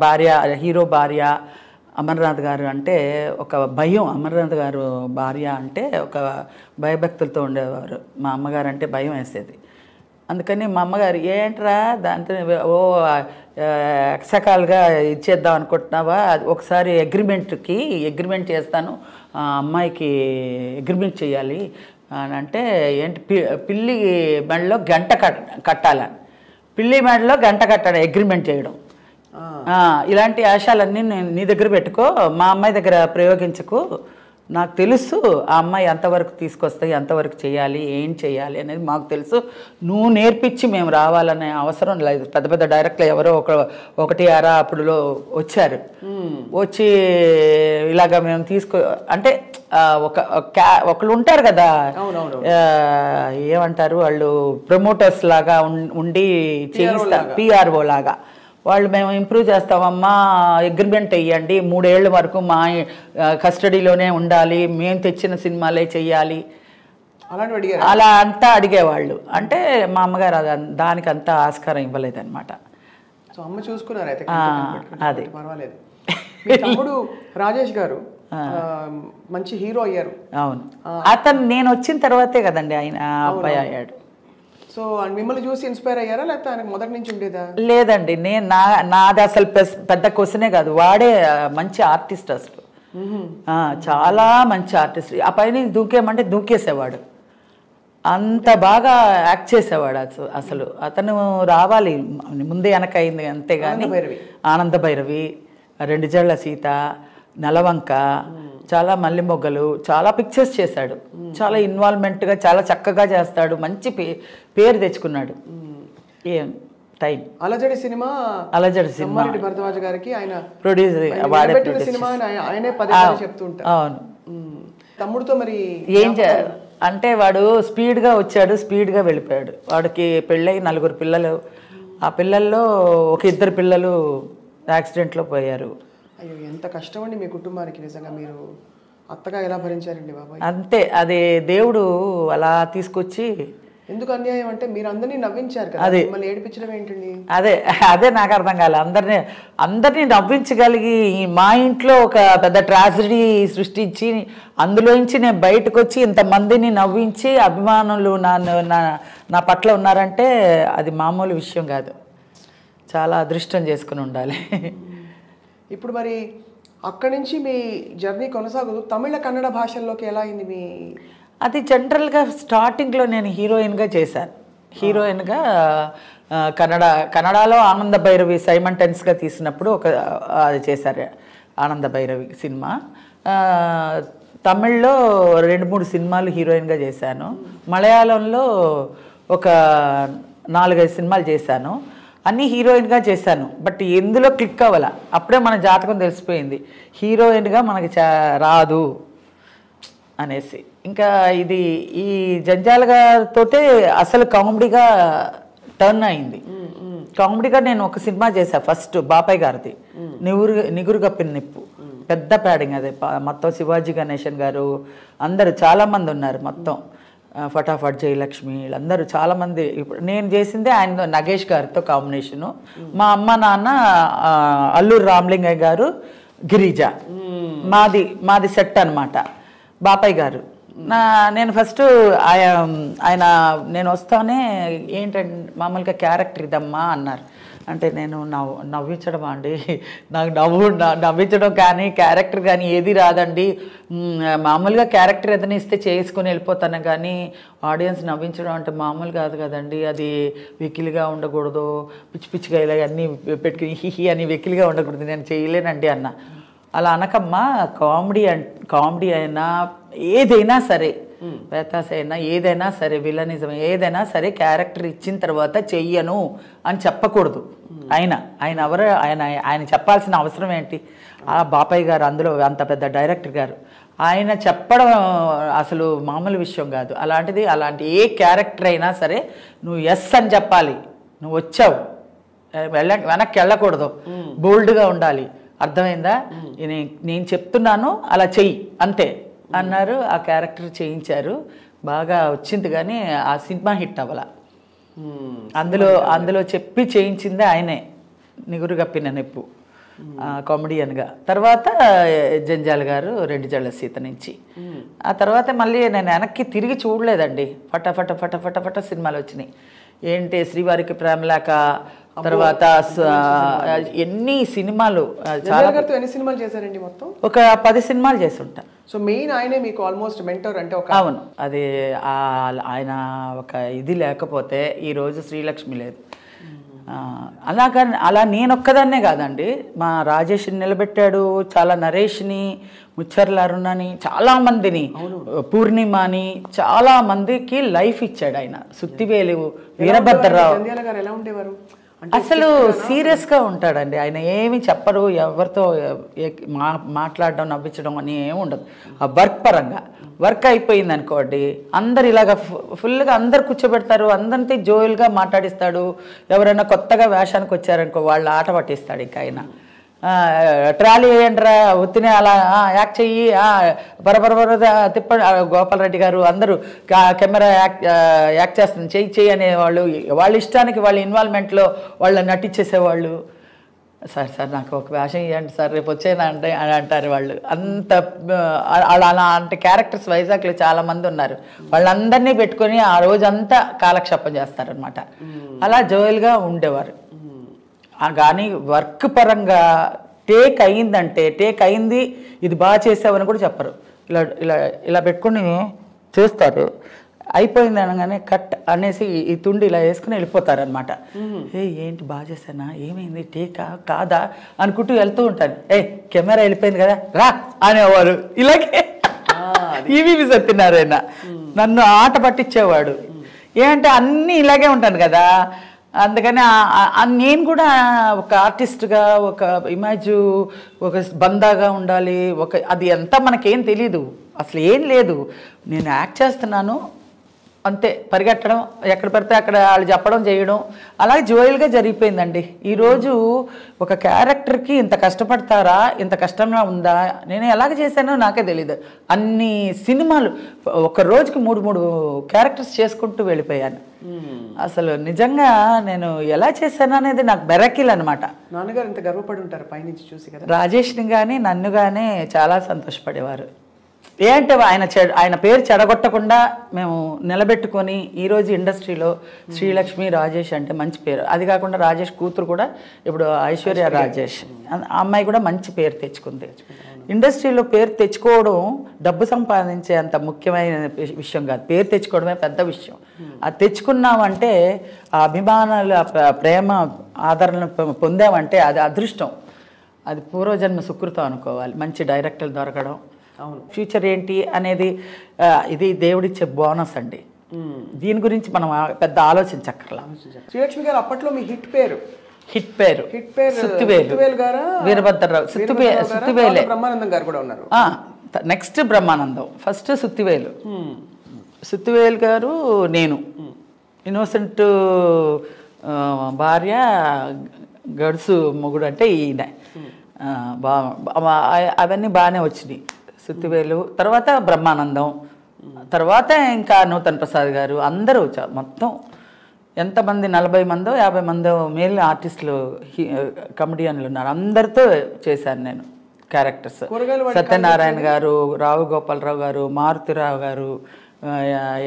భార్య, హీరో భార్య అమర్నాథ్ గారు అంటే ఒక భయం. అమర్నాథ్ గారు భార్య అంటే ఒక భయభక్తులతో ఉండేవారు. మా అమ్మగారు అంటే భయం వేసేది. అందుకని మా అమ్మగారు ఏంట్రా దాంతో ఎక్సకాలుగా ఇచ్చేద్దాం అనుకుంటున్నావా, ఒకసారి అగ్రిమెంట్ చేస్తాను, అమ్మాయికి అగ్రిమెంట్ చేయాలి అని అంటే, ఏంటి పిల్లి మెడలో గంట కట్టాలని, పిల్లి మెడలో గంట కట్టాలి అగ్రిమెంట్ చేయడం. ఇలాంటి ఆశాలన్నీ నీ దగ్గర పెట్టుకో, మా అమ్మాయి దగ్గర ప్రయోగించకు, నాకు తెలుసు ఆ అమ్మాయి ఎంతవరకు తీసుకొస్తాయి, ఎంతవరకు చేయాలి, ఏం చేయాలి అనేది మాకు తెలుసు, నువ్వు నేర్పించి మేము రావాలనే అవసరం లేదు. పెద్ద పెద్ద డైరెక్టర్లు ఎవరో ఒకటి అరా అప్పుడులో వచ్చారు, వచ్చి ఇలాగ మేము అంటే ఒకళ్ళు ఉంటారు కదా, ఏమంటారు వాళ్ళు, ప్రమోటర్స్ లాగా ఉండి చేయిస్తారు, పిఆర్ఓ లాగా. వాళ్ళు మేము ఇంప్రూవ్ చేస్తామమ్మా, అగ్రిమెంట్ వేయండి, 3 ఏళ్ళ వరకు మా కస్టడీలోనే ఉండాలి, మేము తెచ్చిన సినిమాలే చెయ్యాలి, అలా అంతా అడిగేవాళ్ళు. అంటే మా అమ్మగారు దానికి అంతా ఆస్కారం ఇవ్వలేదన్నమాట. అది పర్వాలేదు. తమ్ముడు రాజేష్ గారు మంచి హీరో అయ్యారు. అవును, అతను నేను వచ్చిన తర్వాతే కదండి ఆయన అబ్బాయి అయ్యాడు. సో మిమ్మల్ని చూసి ఇన్స్పైర్ అయ్యారా, లేకపోతే ఆయనకు మొదటి నుంచి ఉండేదా? లేదండి, నాది అసలు పెద్ద క్వశ్చనే కాదు. వాడే మంచి ఆర్టిస్ట్, అసలు చాలా మంచి ఆర్టిస్ట్. ఆ పైన దూకేమంటే దూకేసేవాడు, అంత బాగా యాక్ట్ చేసేవాడు. అసలు అతను రావాలి, ముందే వెనక అయింది అంతేగాని. ఆనంద భైరవి, 2 జళ్ల సీత, నెలవంక, చాలా మల్లె మొగ్గలు, చాలా పిక్చర్స్ చేశాడు. చాలా ఇన్వాల్వ్మెంట్గా చాలా చక్కగా చేస్తాడు, మంచి పేరు తెచ్చుకున్నాడు. ఏం టైం అలజడి సినిమా భరద్వాజ్ గారికి ఆయన ప్రొడ్యూసర్ సినిమా ఆయనే పదే చెప్తుంటారు. అవును. తమ్ముడితో మరి ఏం అంటే వాడు స్పీడ్గా వచ్చాడు, స్పీడ్గా వెళ్ళిపోయాడు. వాడికి పెళ్ళై 4 పిల్లలు, ఆ పిల్లల్లో ఒక 2 పిల్లలు యాక్సిడెంట్లో పోయారు. అయ్యో, ఎంత కష్టం అండి మీ కుటుంబానికి. నిజంగా మీరు అత్తగా ఎలా భరించారండి బాబాయ్? అంతే, అది దేవుడు అలా తీసుకొచ్చి. ఎందుకు అన్యాయం అంటే మీరు అందరినీ నవ్వించారు కదా, మిమ్మల్ని ఏడిపించడం ఏంటండి? అదే నాకు అర్థం కాలే. అందరినీ నవ్వించగలిగి మా ఇంట్లో ఒక పెద్ద ట్రాజడీ సృష్టించి అందులోంచి నేను బయటకు వచ్చి ఇంతమందిని నవ్వించి అభిమానులు నా పట్ల ఉన్నారంటే అది మామూలు విషయం కాదు. చాలా అదృష్టం చేసుకుని ఉండాలి. ఇప్పుడు మరి అక్కడి నుంచి మీ జర్నీ కొనసాగుతూ తమిళ కన్నడ భాషల్లోకి ఎలా అయింది మీ? అది జనరల్గా స్టార్టింగ్లో నేను హీరోయిన్గా చేశాను. హీరోయిన్గా కన్నడలో ఆనంద భైరవి సైమంటెన్స్గా తీసినప్పుడు అది చేశారు, ఆనంద భైరవి సినిమా. తమిళ్లో 2-3 సినిమాలు హీరోయిన్గా చేశాను. మలయాళంలో ఒక 4-5 సినిమాలు చేశాను. అన్నీ హీరోయిన్గా చేశాను. బట్ ఎందులో క్లిక్ అవ్వాల, అప్పుడే మన జాతకం తెలిసిపోయింది, హీరోయిన్గా మనకి రాదు అనేసి. ఇంకా ఈ జంజాల గారితోటే అసలు కామెడీగా టర్న్ అయింది. కామెడీగా నేను ఒక సినిమా చేశాను ఫస్ట్, బాపయ్య గారిది, నిగురుగా పిన్నిప్పు. పెద్ద ప్యాడింగ్ అదే, మొత్తం శివాజీ గణేశన్ గారు అందరూ చాలామంది ఉన్నారు. మొత్తం ఫటాఫట్, జయలక్ష్మి, వీళ్ళందరూ చాలామంది. ఇప్పుడు నేను చేసిందే ఆయన నగేష్ గారితో కాంబినేషను. మా అమ్మ నాన్న అల్లూరు రామలింగయ్య గారు, గిరిజ, మాది సెట్ అనమాట. బాపయ్య గారు నేను ఫస్ట్ ఆయన నేను వస్తానే ఏంటంటే మామూలుగా క్యారెక్టర్ ఇదమ్మా అన్నారు. అంటే నేను నవ్వించడం అండి, నాకు నవ్వించడం కానీ క్యారెక్టర్ కానీ ఏది రాదండి. మామూలుగా క్యారెక్టర్ ఏదైనా ఇస్తే చేసుకుని వెళ్ళిపోతాను, కానీ ఆడియన్స్ నవ్వించడం అంటే మామూలు కాదు కదండి. అది వెకిలిగా ఉండకూడదు, పిచ్చి పిచ్చిగా ఇలా అన్నీ పెట్టుకుని హిహి అని వెకిలిగా ఉండకూడదు, నేను చేయలేనండి అన్న. అలా అనకమ్మా, కామెడీ అయినా ఏదైనా సరే, పేతాస్ అయినా ఏదైనా సరే, విలనిజం ఏదైనా సరే, క్యారెక్టర్ ఇచ్చిన తర్వాత చెయ్యను అని చెప్పకూడదు. ఆయన ఎవరు, ఆయన చెప్పాల్సిన అవసరం ఏంటి? ఆ బాపయ్య గారు అందులో అంత పెద్ద డైరెక్టర్ గారు, ఆయన చెప్పడం అసలు మామూలు విషయం కాదు. అలాంటి ఏ క్యారెక్టర్ అయినా సరే నువ్వు ఎస్ అని చెప్పాలి. నువ్వు వచ్చావు, వెనక్కి వెళ్ళకూడదు, బోల్డ్గా ఉండాలి. అర్థమైందా? నేను చెప్తున్నాను అలా చెయ్యి అంతే అన్నారు. ఆ క్యారెక్టర్ చేయించారు, బాగా వచ్చింది. కానీ ఆ సినిమా హిట్ అవ్వాల. అందులో చెప్పి చేయించిందే ఆయనే, నిగురు కప్పిన నెప్పు కామెడియన్గా. తర్వాత జంజాల గారు రెండు జళ్ళ సీత నుంచి. ఆ తర్వాత మళ్ళీ నేను వెనక్కి తిరిగి చూడలేదండి. ఫట సినిమాలు వచ్చినాయి. ఏంటి శ్రీవారికి ప్రేమలేక, తర్వాత ఎన్ని సినిమాలు, చాలా ఎన్ని సినిమాలు చేశారండి మొత్తం? ఒక 10 సినిమాలు చేసి ఉంటా. సో మెయిన్ ఆయనే మీకు ఆల్మోస్ట్ మెంటర్ అంటే ఒక. అవును, అది ఆయన ఒక ఇది లేకపోతే ఈరోజు శ్రీలక్ష్మి లేదు. అలా నేనొక్కదాన్నే కాదండి, మా రాజేష్ని నిలబెట్టాడు, చాలా నరేష్ని, ముచ్చర్ల అరుణని, చాలామందిని, పూర్ణిమని, చాలా మందికి లైఫ్ ఇచ్చాడు ఆయన. సుత్తివేలు, వీరభద్రరావు ఎలా ఉండేవారు? అసలు సీరియస్గా ఉంటాడండి ఆయన. ఏమి చెప్పరు, ఎవరితో మాట్లాడడం నవ్వించడం అని ఏమి ఉండదు. ఆ వర్క్ పరంగా వర్క్ అయిపోయింది అనుకోండి, అందరు ఇలాగ ఫుల్గా అందరు కూర్చోబెడతారు, అందరితో జోయల్గా మాట్లాడిస్తాడు. ఎవరైనా కొత్తగా వేషానికి వచ్చారనుకో వాళ్ళ ఆట పట్టిస్తాడు. ఇంకా ఆయన ట్రాలీ వేయండిరా, ఒత్తినే అలా యాక్ట్ చెయ్యి, బరబర తిప్ప, గోపాలరెడ్డి గారు అందరూ కెమెరా యాక్ట్ చేస్తుంది, చెయ్యి అనేవాళ్ళు. వాళ్ళ ఇష్టానికి వాళ్ళ ఇన్వాల్వ్మెంట్లో వాళ్ళు నటించేసేవాళ్ళు. సార్ నాకు ఒక వేషం ఇవ్వండి సార్, రేపు వచ్చేనా అంటే అని అంటారు వాళ్ళు. అంత అలాంటి క్యారెక్టర్స్ వైజాగ్లో చాలామంది ఉన్నారు. వాళ్ళందరినీ పెట్టుకొని ఆ రోజంతా కాలక్షేపం చేస్తారనమాట. అలా జోయల్గా ఉండేవారు. కానీ వర్క్ పరంగా టేక్ అయింది, ఇది బాగా చేసావని కూడా చెప్పరు. ఇలా పెట్టుకుని చేస్తారు. అయిపోయింది అనగానే కట్ అనేసి ఈ తుండి ఇలా వేసుకుని వెళ్ళిపోతారనమాట. ఏంటి బాగా చేశానా, ఏమైంది, టేకా కాదా అనుకుంటూ వెళ్తూ ఉంటాను. కెమెరా వెళ్ళిపోయింది కదా రా అనేవారు. ఇలాగే ఈవీవి సత్యనారాయణ నన్ను ఆట పట్టించేవాడు. ఏంటంటే అన్నీ ఇలాగే ఉంటాను కదా, అందుకని నేను కూడా ఒక ఆర్టిస్ట్గా ఒక ఇమేజ్, ఒక బందాగా ఉండాలి. అది ఎంత మనకేం తెలీదు, అసలు ఏం లేదు. నేను యాక్ట్ చేస్తున్నాను అంతే, పరిగెట్టడం, ఎక్కడ పడితే అక్కడ వాళ్ళు చెప్పడం చేయడం, అలాగే జోయల్గా జరిగిపోయిందండి. ఈరోజు ఒక క్యారెక్టర్కి ఇంత కష్టపడతారా, ఇంత కష్టంగా ఉందా, నేను ఎలాగ చేశానో నాకే తెలీదు. అన్ని సినిమాలు ఒక రోజుకి 3 క్యారెక్టర్స్ చేసుకుంటూ వెళ్ళిపోయాను. అసలు నిజంగా నేను ఎలా చేశాను అనేది నాకు బెరకిల్ అనమాట. నాన్నగారు ఇంత గర్వపడి ఉంటారు పైనుంచి చూసి కదా. రాజేష్ని కానీ నన్ను కానీ చాలా సంతోషపడేవారు. ఏంటంటే ఆయన పేరు చెడగొట్టకుండా మేము నిలబెట్టుకొని ఈరోజు ఇండస్ట్రీలో శ్రీలక్ష్మి రాజేష్ అంటే మంచి పేరు. అది కాకుండా రాజేష్ కూతురు కూడా ఇప్పుడు ఐశ్వర్య రాజేష్, ఆ అమ్మాయి కూడా మంచి పేరు తెచ్చుకుంది. ఇండస్ట్రీలో పేరు తెచ్చుకోవడం డబ్బు సంపాదించే అంత ముఖ్యమైన విషయం కాదు, పేరు తెచ్చుకోవడమే పెద్ద విషయం. అది తెచ్చుకున్నామంటే, ఆ అభిమానాలు, ప్రేమ, ఆదరణ పొందామంటే అది అదృష్టం, అది పూర్వజన్మ సుకృతం అనుకోవాలి. మంచి డైరెక్టర్లు దొరకడం, అవును, ఫ్యూచర్ ఏంటి అనేది ఇది దేవుడిచ్చే బోనస్ అండి. దీని గురించి మనం పెద్ద ఆలోచించక్కర్లా. శ్రీలక్ష్మి గారు అప్పట్లో మీ హిట్ పేరు సుత్తివేలు గారు, వీరభద్రరావు, సుత్తివేలే, బ్రహ్మానందం గారు కూడా ఉన్నారు. నెక్స్ట్ బ్రహ్మానందం, ఫస్ట్ సుత్తివేలు గారు, నేను ఇన్నోసెంట్ భార్య, గడుసు మొగుడు అంటే ఈయన. అవన్నీ బాగానే వచ్చినాయి. సుత్తివేలు తర్వాత బ్రహ్మానందం, తర్వాత ఇంకా నూతన్ ప్రసాద్ గారు, అందరూ మొత్తం ఎంతమంది 40 మందో 50 మందో మేల్ ఆర్టిస్టులు, కమెడియన్లు ఉన్నారు. అందరితో చేశాను నేను. క్యారెక్టర్స్. సత్యనారాయణ గారు, రావు గోపాలరావు గారు, మారుతిరావు గారు,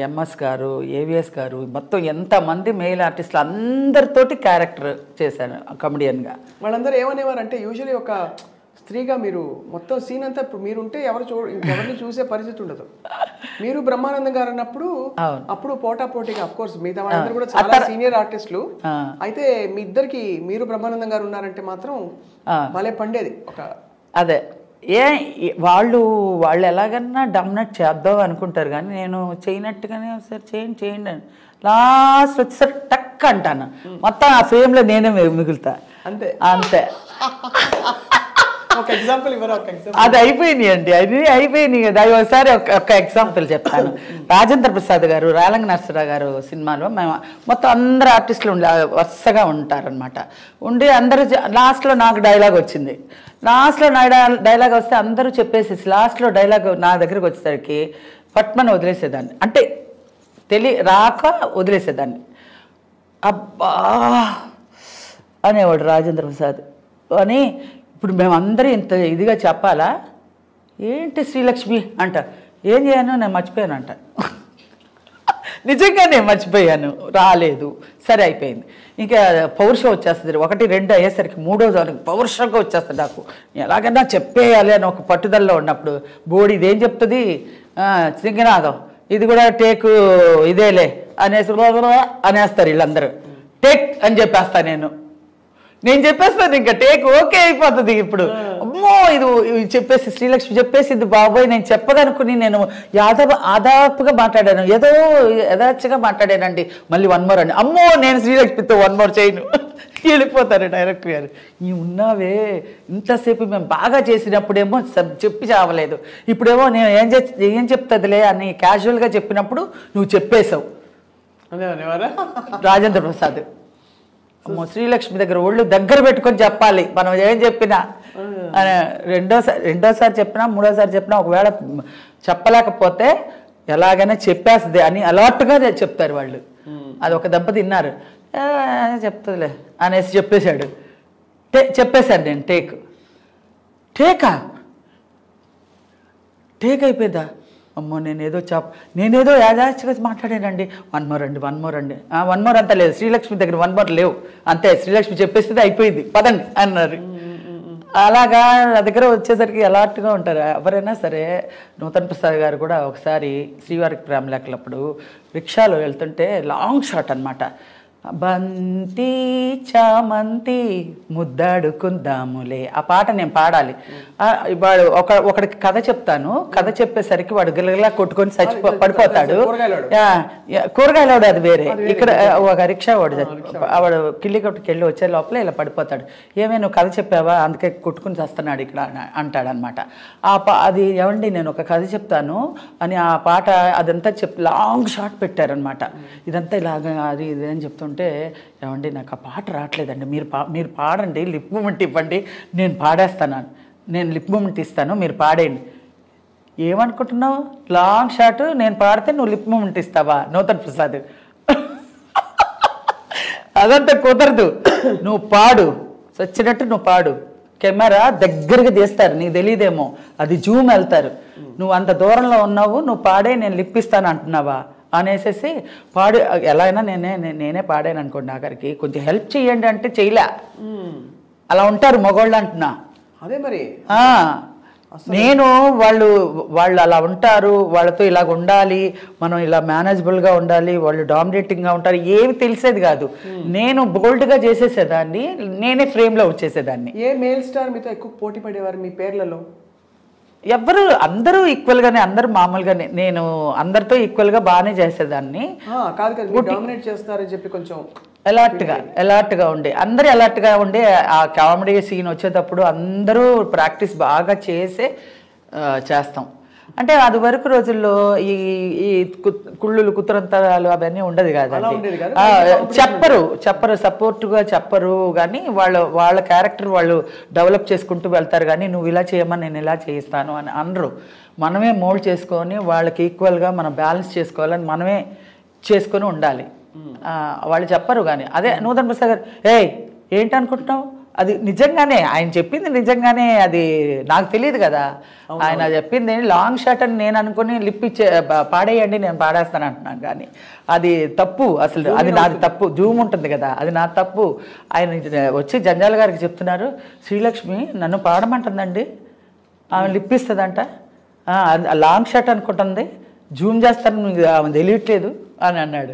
ఎంఎస్ గారు, ఏవిఎస్ గారు, మొత్తం ఎంతమంది మెయిల్ ఆర్టిస్టులు అందరితోటి క్యారెక్టర్ చేశాను కమెడియన్గా. వాళ్ళందరూ ఏమనేవారు అంటే యూజువలీ ఒక స్త్రీగా మీరు మొత్తం సీన్ అంతా ఇప్పుడు మీరుంటే ఇంకెవరిని చూసే పరిస్థితి ఉండదు. మీరు బ్రహ్మానందం గారు అన్నప్పుడు అప్పుడు పోటాపోటీగా అఫ్ కోర్స్ మిగతా వాళ్ళందరూ కూడా చాలా సీనియర్ ఆర్టిస్టులు. అయితే మీ ఇద్దరికి మీరు బ్రహ్మానందం గారు ఉన్నారంటే మాత్రం భలే పండేది. ఒక అదే వాళ్ళు ఎలాగన్నా డామినేట్ చేద్దాం అనుకుంటారు, కానీ నేను చేయనట్టుగానే ఒకసారి చేయండి అని లాస్ట్ వచ్చేసరికి టక్ అంటాను, మొత్తం ఆ ఫ్రేమ్లో నేనే మిగులుతా. అంతే అంతే. అది అయిపోయినాయి అండి, అది అయిపోయినాయి కదా. అది ఒకసారి ఒక ఎగ్జాంపుల్ చెప్తాను. రాజేంద్ర ప్రసాద్ గారు, రాలంగ నరసరావు గారు సినిమాలో మేము మొత్తం అందరు ఆర్టిస్టులు వరుసగా ఉంటారనమాట. ఉండి అందరూ లాస్ట్లో నాకు డైలాగ్ వచ్చింది. లాస్ట్లో నా డైలాగ్ వస్తే అందరూ చెప్పేసి లాస్ట్లో డైలాగ్ నా దగ్గరికి వచ్చేసరికి పట్మని వదిలేసేదాన్ని, అంటే రాక వదిలేసేదాన్ని. అబ్బా అనేవాడు రాజేంద్ర ప్రసాద్ అని. ఇప్పుడు మేమందరం ఇంత ఇదిగా చెప్పాలా ఏంటి శ్రీలక్ష్మి అంట, ఏం చేయను నేను మర్చిపోయాను అంట. నిజంగా నేను మర్చిపోయాను, రాలేదు, సరే అయిపోయింది. ఇంకా పౌరుషం వచ్చేస్తుంది. 1, 2 అయ్యేసరికి 3వ పౌరుషంగా వచ్చేస్తుంది నాకు. ఎలాగైనా చెప్పేయాలి అని ఒక పట్టుదలలో ఉన్నప్పుడు బోడి ఇదేం చెప్తుంది, సింగనాథం ఇది కూడా టేకు ఇదేలే అనేసి అనేస్తారు వీళ్ళందరూ. టేక్ అని చెప్పేస్తా నేను చెప్పేస్తాను, ఇంకా టేక్ ఓకే అయిపోతుంది. ఇప్పుడు అమ్మో ఇది చెప్పేసి శ్రీలక్ష్మి చెప్పేసింది బాబోయ్, నేను చెప్పదనుకుని నేను ఆదాపుగా మాట్లాడాను, ఏదో యథార్చగా మాట్లాడానండి. మళ్ళీ 1 more అండి, అమ్మో నేను శ్రీలక్ష్మితో 1 more చేయను, వెళ్ళిపోతారు డైరెక్టర్ గారు. నీ ఉన్నావే ఇంతసేపు మేము బాగా చేసినప్పుడేమో చెప్పి చావలేదు, ఇప్పుడేమో నేను ఏం చెప్తుందిలే అని క్యాజువల్గా చెప్పినప్పుడు నువ్వు చెప్పేశావు. రాజేంద్ర ప్రసాద్ అమ్మో శ్రీలక్ష్మి దగ్గర ఒళ్ళు దగ్గర పెట్టుకొని చెప్పాలి మనం ఏం చెప్పినా. రెండోసారి చెప్పినా 3వసారి చెప్పినా ఒకవేళ చెప్పలేకపోతే ఎలాగైనా చెప్పేస్తుంది అని అలర్ట్గా చెప్తారు వాళ్ళు. అది ఒక దెబ్బ తిన్నారు, చెప్తుందిలే అనేసి చెప్పేశాడు. చెప్పేశాడు నేను టేక్ అయిపోయిందా, అమ్మో నేనేదో యాదాచిగా మాట్లాడానండి, 1 more అండి 1 more అండి, 1 more అంతా లేదు, శ్రీలక్ష్మి దగ్గర 1 more లేవు, అంతే శ్రీలక్ష్మి చెప్పేస్తే అయిపోయింది పదండి అన్నారు. అలాగా నా దగ్గర వచ్చేసరికి అలర్ట్గా ఉంటారు ఎవరైనా సరే. నూతన్ ప్రసాద్ గారు కూడా ఒకసారి శ్రీవారికి ప్రేమలేఖలప్పుడు రిక్షాలో వెళ్తుంటే లాంగ్ షాట్ అనమాట, బంతి చామంతి ముద్దాడుకుందాములే ఆ పాట నేను పాడాలి. వాడు ఒకడికి కథ చెప్తాను, కథ చెప్పేసరికి వాడు గిలగిలా కొట్టుకొని పడిపోతాడు. కూరగాయలవాడు అది వేరే, ఇక్కడ ఒక రిక్షా వాడు కిల్లి కొట్టుకు వెళ్ళి వచ్చే లోపల ఇలా పడిపోతాడు. ఏమే నువ్వు కథ చెప్పావా అందుకే కొట్టుకుని చేస్తున్నాడు ఇక్కడ అంటాడనమాట. అది ఏమండి నేను ఒక కథ చెప్తాను అని ఆ పాట అదంతా లాంగ్ షాట్ పెట్టారనమాట. ఇదంతా ఇలాగ అది ఇది అని చెప్తుంటే, ఏమండి నాకు ఆ పాట రావట్లేదండి, మీరు పాడండి, లిప్ మూమెంట్ ఇవ్వండి, నేను పాడేస్తాను, నేను లిప్ మూమెంట్ ఇస్తాను, మీరు పాడేయండి. ఏమనుకుంటున్నావు లాంగ్ షాట్ నేను పాడితే నువ్వు లిప్ మూమెంట్ ఇస్తావా నూతన్ ప్రసాద్? అదంతా కుదరదు, నువ్వు పాడు, వచ్చినట్టు నువ్వు పాడు, కెమెరా దగ్గరగా తీస్తారు, నీకు తెలియదేమో అది జూమ్ వెళ్తారు, నువ్వు అంత దూరంలో ఉన్నావు, నువ్వు పాడే నేను లిప్ ఇస్తాను అంటున్నావా అనేసి పాడు. ఎలా అయినా నేనే పాడాను అనుకోండి, ఆఖరికి కొంచెం హెల్ప్ చేయండి అంటే చేయలే. అలా ఉంటారు మగవాళ్ళు అంటున్నా. అదే మరి నేను వాళ్ళు అలా ఉంటారు, వాళ్ళతో ఇలాగ ఉండాలి, మనం ఇలా మేనేజబుల్గా ఉండాలి, వాళ్ళు డామినేటింగ్గా ఉంటారు, ఏమి తెలిసేది కాదు. నేను బోల్డ్గా చేసేసేదాన్ని, నేనే ఫ్రేమ్లో వచ్చేసేదాన్ని. ఏ మేల్ స్టార్ మీతో ఎక్కువ పోటీ పడేవారు మీ పేర్లలో? అందరూ ఈక్వల్గానే, అందరూ మామూలుగానే, నేను అందరితో ఈక్వల్గా బాగానే చేసేదాన్ని. కాదు కదా డామినేట్ చేస్తారని చెప్పి కొంచెం అలర్ట్గా ఉండే, అందరూ అలర్ట్గా ఉండే. ఆ కామెడీ సీన్ వచ్చేటప్పుడు అందరూ ప్రాక్టీస్ బాగా చేస్తాం. అంటే అది వరకు రోజుల్లో ఈ కుళ్ళులు కుతురంతరాలు అవన్నీ ఉండదు కదండి. చెప్పరు సపోర్ట్గా చెప్పరు, కానీ వాళ్ళ క్యారెక్టర్ వాళ్ళు డెవలప్ చేసుకుంటూ వెళ్తారు. కానీ నువ్వు ఇలా చేయమని నేను ఇలా చేయిస్తాను అని అనరు. మనమే మోల్డ్ చేసుకొని వాళ్ళకి ఈక్వల్గా మనం బ్యాలెన్స్ చేసుకోవాలని మనమే చేసుకొని ఉండాలి. వాళ్ళు చెప్పరు. కానీ అదే నూతన్ ప్రసాద్ గారు ఏంటనుకుంటున్నావు అది నిజంగానే ఆయన చెప్పింది నిజంగానే, అది నాకు తెలియదు కదా. ఆయన చెప్పింది లాంగ్ షాట్ అని నేను అనుకుని లిప్ ఇచ్చే పాడేయండి నేను పాడేస్తాను అంటున్నాను, కానీ అది తప్పు. అసలు అది నాది తప్పు. జూమ్ ఉంటుంది కదా, అది నా తప్పు. ఆయన వచ్చి జంజాల గారికి చెప్తున్నారు, శ్రీలక్ష్మి నన్ను పాడమంటుందండి, ఆమె లిప్ ఇస్తుందంట, లాంగ్ షాట్ అనుకుంటుంది, జూమ్ చేస్తాను ఆమె తెలియట్లేదు అని అన్నాడు.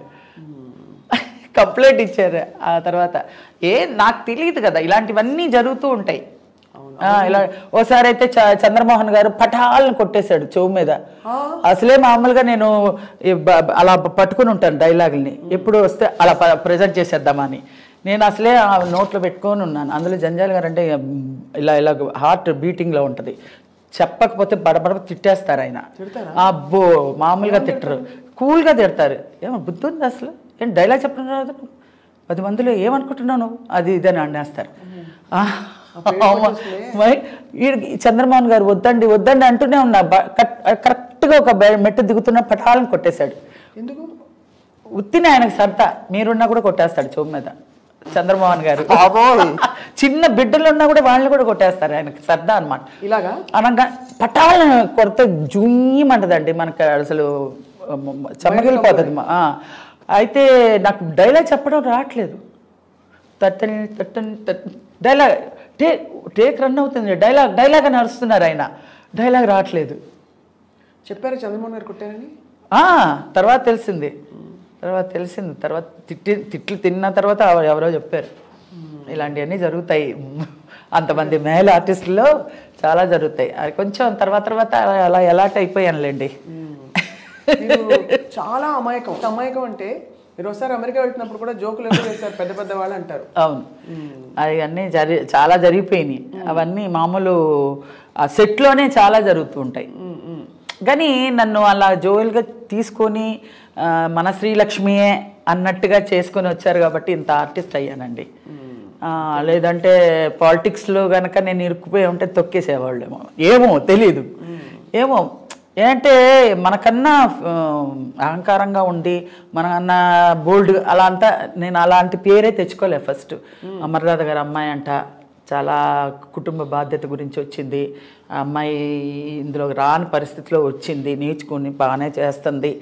కంప్లైంట్ ఇచ్చారు. ఆ తర్వాత నాకు తెలియదు కదా, ఇలాంటివన్నీ జరుగుతూ ఉంటాయి. ఇలా ఓసారి అయితే చంద్రమోహన్ గారు పటాలను కొట్టేశాడు చెవు మీద. అసలే మామూలుగా నేను అలా పట్టుకుని ఉంటాను డైలాగుల్ని, ఎప్పుడు వస్తే అలా ప్రజెంట్ చేసేద్దామని. నేను అసలే ఆ నోట్లో పెట్టుకొని ఉన్నాను. అందులో జంజాల గారు అంటే ఇలా ఇలా హార్ట్ బీటింగ్లో ఉంటుంది, చెప్పకపోతే బడబడ తిట్టేస్తారు ఆయన. అబ్బో మామూలుగా తిట్టరు, కూల్గా తిడతారు. ఏమో బుద్ధి ఉంది అసలు, ఏం డైలాగ్ చెప్పడం రాదు, 10 మందిలో ఏమనుకుంటున్నాను అది ఇదని అనేస్తారు. చంద్రమోహన్ గారు వద్దండి వద్దండి అంటూనే ఉన్నా, కరెక్ట్గా ఒక మెట్టు దిగుతున్న పటాలను కొట్టేశాడు. ఎందుకు? ఉత్తిని ఆయనకు సరదా, మీరున్నా కూడా కొట్టేస్తాడు చెవు మీద చంద్రమోహన్ గారు. చిన్న బిడ్డలు ఉన్నా కూడా వాళ్ళని కూడా కొట్టేస్తారు, ఆయనకి సరదా అనమాట. ఇలాగా అనగా పటాలను కొడితే జూయమంటదండి మనకు, అసలు చెమ్మగిలిపోతుంది. అయితే నాకు డైలాగ్ చెప్పడం రావట్లేదు, డైలాగ్ టేక్ రన్ అవుతుంది, డైలాగ్ అని అరుస్తున్నారు ఆయన, డైలాగ్ రావట్లేదు. చెప్పారు చంద్రమోహన్ గారు కొట్టారని? తర్వాత తెలిసింది, తర్వాత తిట్లు తిన్న తర్వాత ఎవరో చెప్పారు. ఇలాంటివన్నీ జరుగుతాయి, అంతమంది మేల్ ఆర్టిస్టుల్లో చాలా జరుగుతాయి. అది కొంచెం తర్వాత అలా ఎలాట్ అయిపోయానులేండి. చాలా అమాయకం అంటే మీరు ఒకసారి అమెరికా వెళ్తున్నప్పుడు కూడా జోకులు ఎక్కువ చేస్తారు పెద్ద పెద్ద వాళ్ళు అంటారు. అవును, అది అన్నీ చాలా జరిగిపోయినాయి. అవన్నీ మామూలు ఆ సెట్లోనే చాలా జరుగుతూ ఉంటాయి. కానీ నన్ను అలా జోయల్గా తీసుకొని మన శ్రీలక్ష్మియే అన్నట్టుగా చేసుకొని వచ్చారు కాబట్టి ఇంత ఆర్టిస్ట్ అయ్యానండి. లేదంటే పాలిటిక్స్లో కనుక నేను ఇరుక్కుపోయి ఉంటే తొక్కేసేవాళ్ళేమో, ఏమో తెలీదు. ఏమో ఏంటంటే మనకన్నా అహంకారంగా ఉండి మనకన్నా బోల్డ్ అలా అంతా, నేను అలాంటి పేరే తెచ్చుకోలే. ఫస్ట్ అమర్నాథ్ గారు అమ్మాయి అంట, చాలా కుటుంబ బాధ్యత గురించి వచ్చింది ఆ అమ్మాయి, ఇందులో రాని పరిస్థితిలో వచ్చింది, నేర్చుకుని బాగానే చేస్తుంది,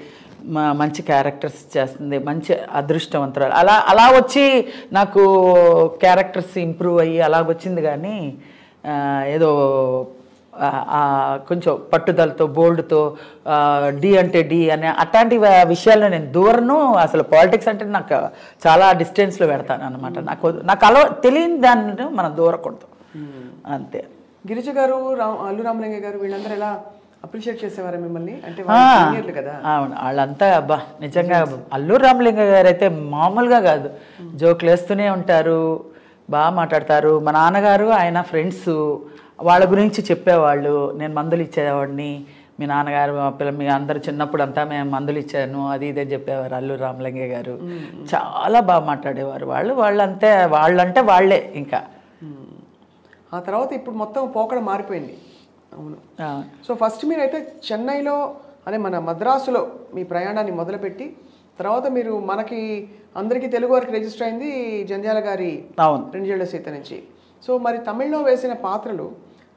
మంచి క్యారెక్టర్స్ చేస్తుంది, మంచి అదృష్టవంతురాలు. అలా వచ్చి నాకు క్యారెక్టర్స్ ఇంప్రూవ్ అయ్యి అలాగొచ్చింది. కానీ ఏదో కొంచెం పట్టుదలతో బోల్డ్తో డి అంటే డి అనే అట్లాంటి విషయాల్లో నేను దూరను. అసలు పాలిటిక్స్ అంటే నాకు చాలా డిస్టెన్స్లో పెడతాను అనమాట. నాకు తెలియని దాన్ని మనం దూరకూడదు అంతే. గిరిజ గారు, అల్లు రామలింగ గారు వీళ్ళందరూ ఎలా అప్రిషియేట్ చేసేవారు మిమ్మల్ని? అంటే కదా. అవును, వాళ్ళంతా అబ్బా నిజంగా. అల్లు రామలింగ గారు అయితే మామూలుగా కాదు, జోకులు వేస్తూనే ఉంటారు, బాగా మాట్లాడతారు. మా నాన్నగారు ఆయన ఫ్రెండ్స్, వాళ్ళ గురించి చెప్పేవాళ్ళు. నేను మందులు ఇచ్చేవాడిని, మీ నాన్నగారు మీ అందరు చిన్నప్పుడు అంతా మేము మందులు ఇచ్చాను అది ఇదే చెప్పేవారు అల్లు రామలింగ గారు. చాలా బాగా మాట్లాడేవారు వాళ్ళంటే వాళ్ళే. ఇంకా ఆ తర్వాత ఇప్పుడు మొత్తం పోకడ మారిపోయింది. అవును. సో ఫస్ట్ మీరైతే చెన్నైలో అదే మన మద్రాసులో మీ ప్రయాణాన్ని మొదలుపెట్టి తర్వాత మీరు మనకి అందరికీ తెలుగు వారికి రిజిస్టర్ అయింది జంధ్యాల గారి 2 ఏళ్ల సీత నుంచి. సో మరి తమిళ్లో వేసిన పాత్రలు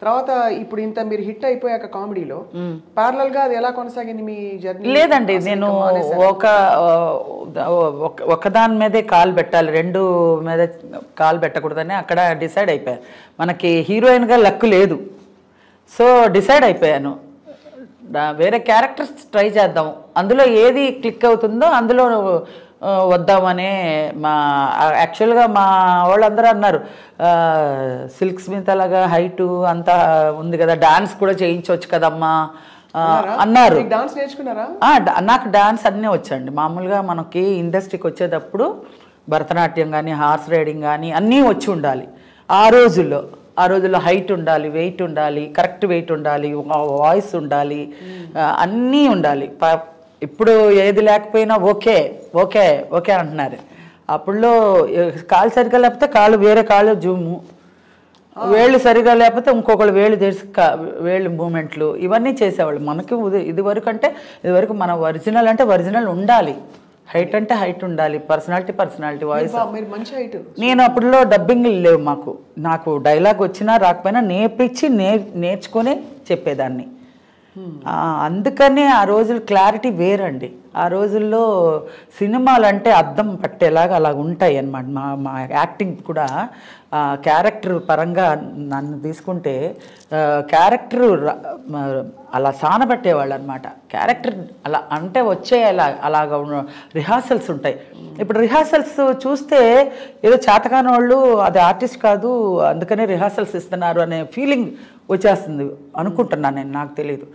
తర్వాత ఇప్పుడు ఇంత మీరు హిట్ అయిపోయాక కామెడీలో ప్యారలల్ గా అది ఎలా కొనసాగింది మీ జర్నీ? లేదండి, నేను ఒకదాని మీదే కాలు పెట్టాలి, 2 మీద కాలు పెట్టకూడదని అక్కడ డిసైడ్ అయిపోయాను. మనకి హీరోయిన్గా లక్ లేదు, సో డిసైడ్ అయిపోయాను వేరే క్యారెక్టర్స్ ట్రై చేద్దాం, అందులో ఏది క్లిక్ అవుతుందో అందులో వద్దామనే. యాక్చువల్గా మా వాళ్ళందరూ అన్నారు, సిల్క్ స్మిత్ అలాగా హైటు అంతా ఉంది కదా, డాన్స్ కూడా చేయించవచ్చు కదమ్మా అన్నారు. డాన్స్ నేర్చుకున్నారా? నాకు డాన్స్ అన్నీ వచ్చండి. మామూలుగా మనకి ఇండస్ట్రీకి వచ్చేటప్పుడు భరతనాట్యం కానీ హార్స్ రైడింగ్ కానీ అన్నీ వచ్చి ఉండాలి. ఆ రోజుల్లో హైట్ ఉండాలి, వెయిట్ ఉండాలి, కరెక్ట్ వెయిట్ ఉండాలి, వాయిస్ ఉండాలి, అన్నీ ఉండాలి. ఇప్పుడు ఏది లేకపోయినా ఓకే ఓకే ఓకే అంటున్నారు. అప్పుడులో కాలు సరిగా లేకపోతే వేరే కాళ్ళు జూము, వేళ్ళు సరిగా లేకపోతే ఇంకొకళ్ళు వేళ్ళు తెరిచి వేళ్ళు మూమెంట్లు ఇవన్నీ చేసేవాళ్ళు. మనకి ఇదివరకు మన ఒరిజినల్ అంటే ఒరిజినల్ ఉండాలి, హైట్ అంటే హైట్ ఉండాలి, పర్సనాలిటీ వాయిస్. మీరు మంచి హైట్. నేను అప్పుడులో డబ్బింగ్ లేవు మాకు, నాకు డైలాగ్ వచ్చినా రాకపోయినా నేర్చుకొని చెప్పేదాన్ని. అందుకనే ఆ రోజులు క్లారిటీ వేరండి. ఆ రోజుల్లో సినిమాలు అంటే అద్దం పట్టేలాగా అలా ఉంటాయి అన్నమాట. మా యాక్టింగ్ కూడా క్యారెక్టర్ పరంగా నన్ను తీసుకుంటే క్యారెక్టర్ అలా సానబట్టేవాళ్ళు అనమాట. క్యారెక్టర్ అలా అంటే అలాగా రిహార్సల్స్ ఉంటాయి. ఇప్పుడు రిహార్సల్స్ చూస్తే ఏదో చేతకాని వాళ్ళు అది ఆర్టిస్ట్ కాదు అందుకనే రిహార్సల్స్ ఇస్తున్నారు అనే ఫీలింగ్ వచ్చేస్తుంది అనుకుంటున్నాను నేను, నాకు తెలియదు.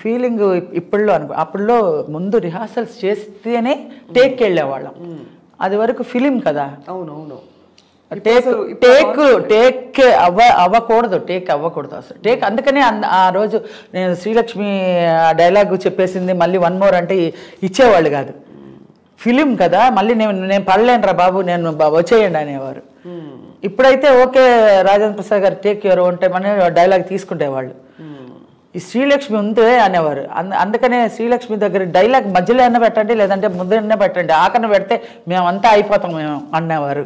ఫీలింగ్ ఇప్పుడులో అప్పుడులో ముందు రిహార్సల్స్ చేస్తేనే టేక్కి వెళ్ళేవాళ్ళం. అది వరకు ఫిలిం కదా. అవునవును. టేక్ అవ్వకూడదు అసలు అందుకనే ఆ రోజు నేను శ్రీలక్ష్మి డైలాగ్ చెప్పేసింది మళ్ళీ 1 more అంటే ఇచ్చేవాళ్ళు కాదు. ఫిలిం కదా, మళ్ళీ నేను పడలేనురా బాబు, నేను వచ్చేయండి అనేవారు. ఇప్పుడైతే ఓకే రాజేంద్ర ప్రసాద్ గారు టేక్ ఎవరు అంటే మన డైలాగ్ తీసుకుంటేవాళ్ళు. ఈ శ్రీలక్ష్మి ఉందే అనేవారు. అందుకనే శ్రీలక్ష్మి దగ్గర డైలాగ్ మధ్యలో అయినా పెట్టండి, లేదంటే ముందరనే పెట్టండి, ఆకన పెడితే మేమంతా అయిపోతాం మేము అనేవారు.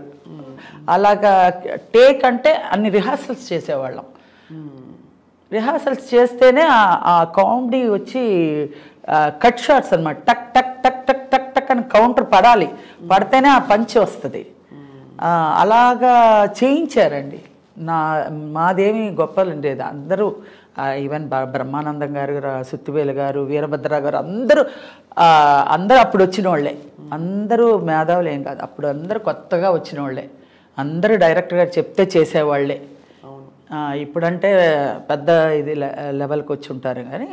అలాగా టేక్ అంటే అన్ని రిహార్సల్స్ చేసేవాళ్ళం. రిహార్సల్స్ చేస్తేనే ఆ కామెడీ వచ్చి కట్ షాట్స్ అనమాట. టక్ టక్ టక్ టక్ టక్ టక్ అని కౌంటర్ పడాలి, పడితేనే ఆ పంచ్ వస్తుంది. అలాగా చేయించారండి. మాదేమి గొప్పలు ఉండేది. అందరూ ఈవెన్ బ్రహ్మానందం గారు, సుత్తివేలు గారు, వీరభద్ర గారు అందరూ అప్పుడు వచ్చిన వాళ్ళే. అందరూ మేధావులు ఏం కాదు, అప్పుడు అందరూ కొత్తగా వచ్చిన వాళ్ళే. అందరూ డైరెక్టర్ గారు చెప్తే చేసేవాళ్ళే. ఇప్పుడంటే పెద్ద ఇది లెవెల్కి వచ్చి ఉంటారు కానీ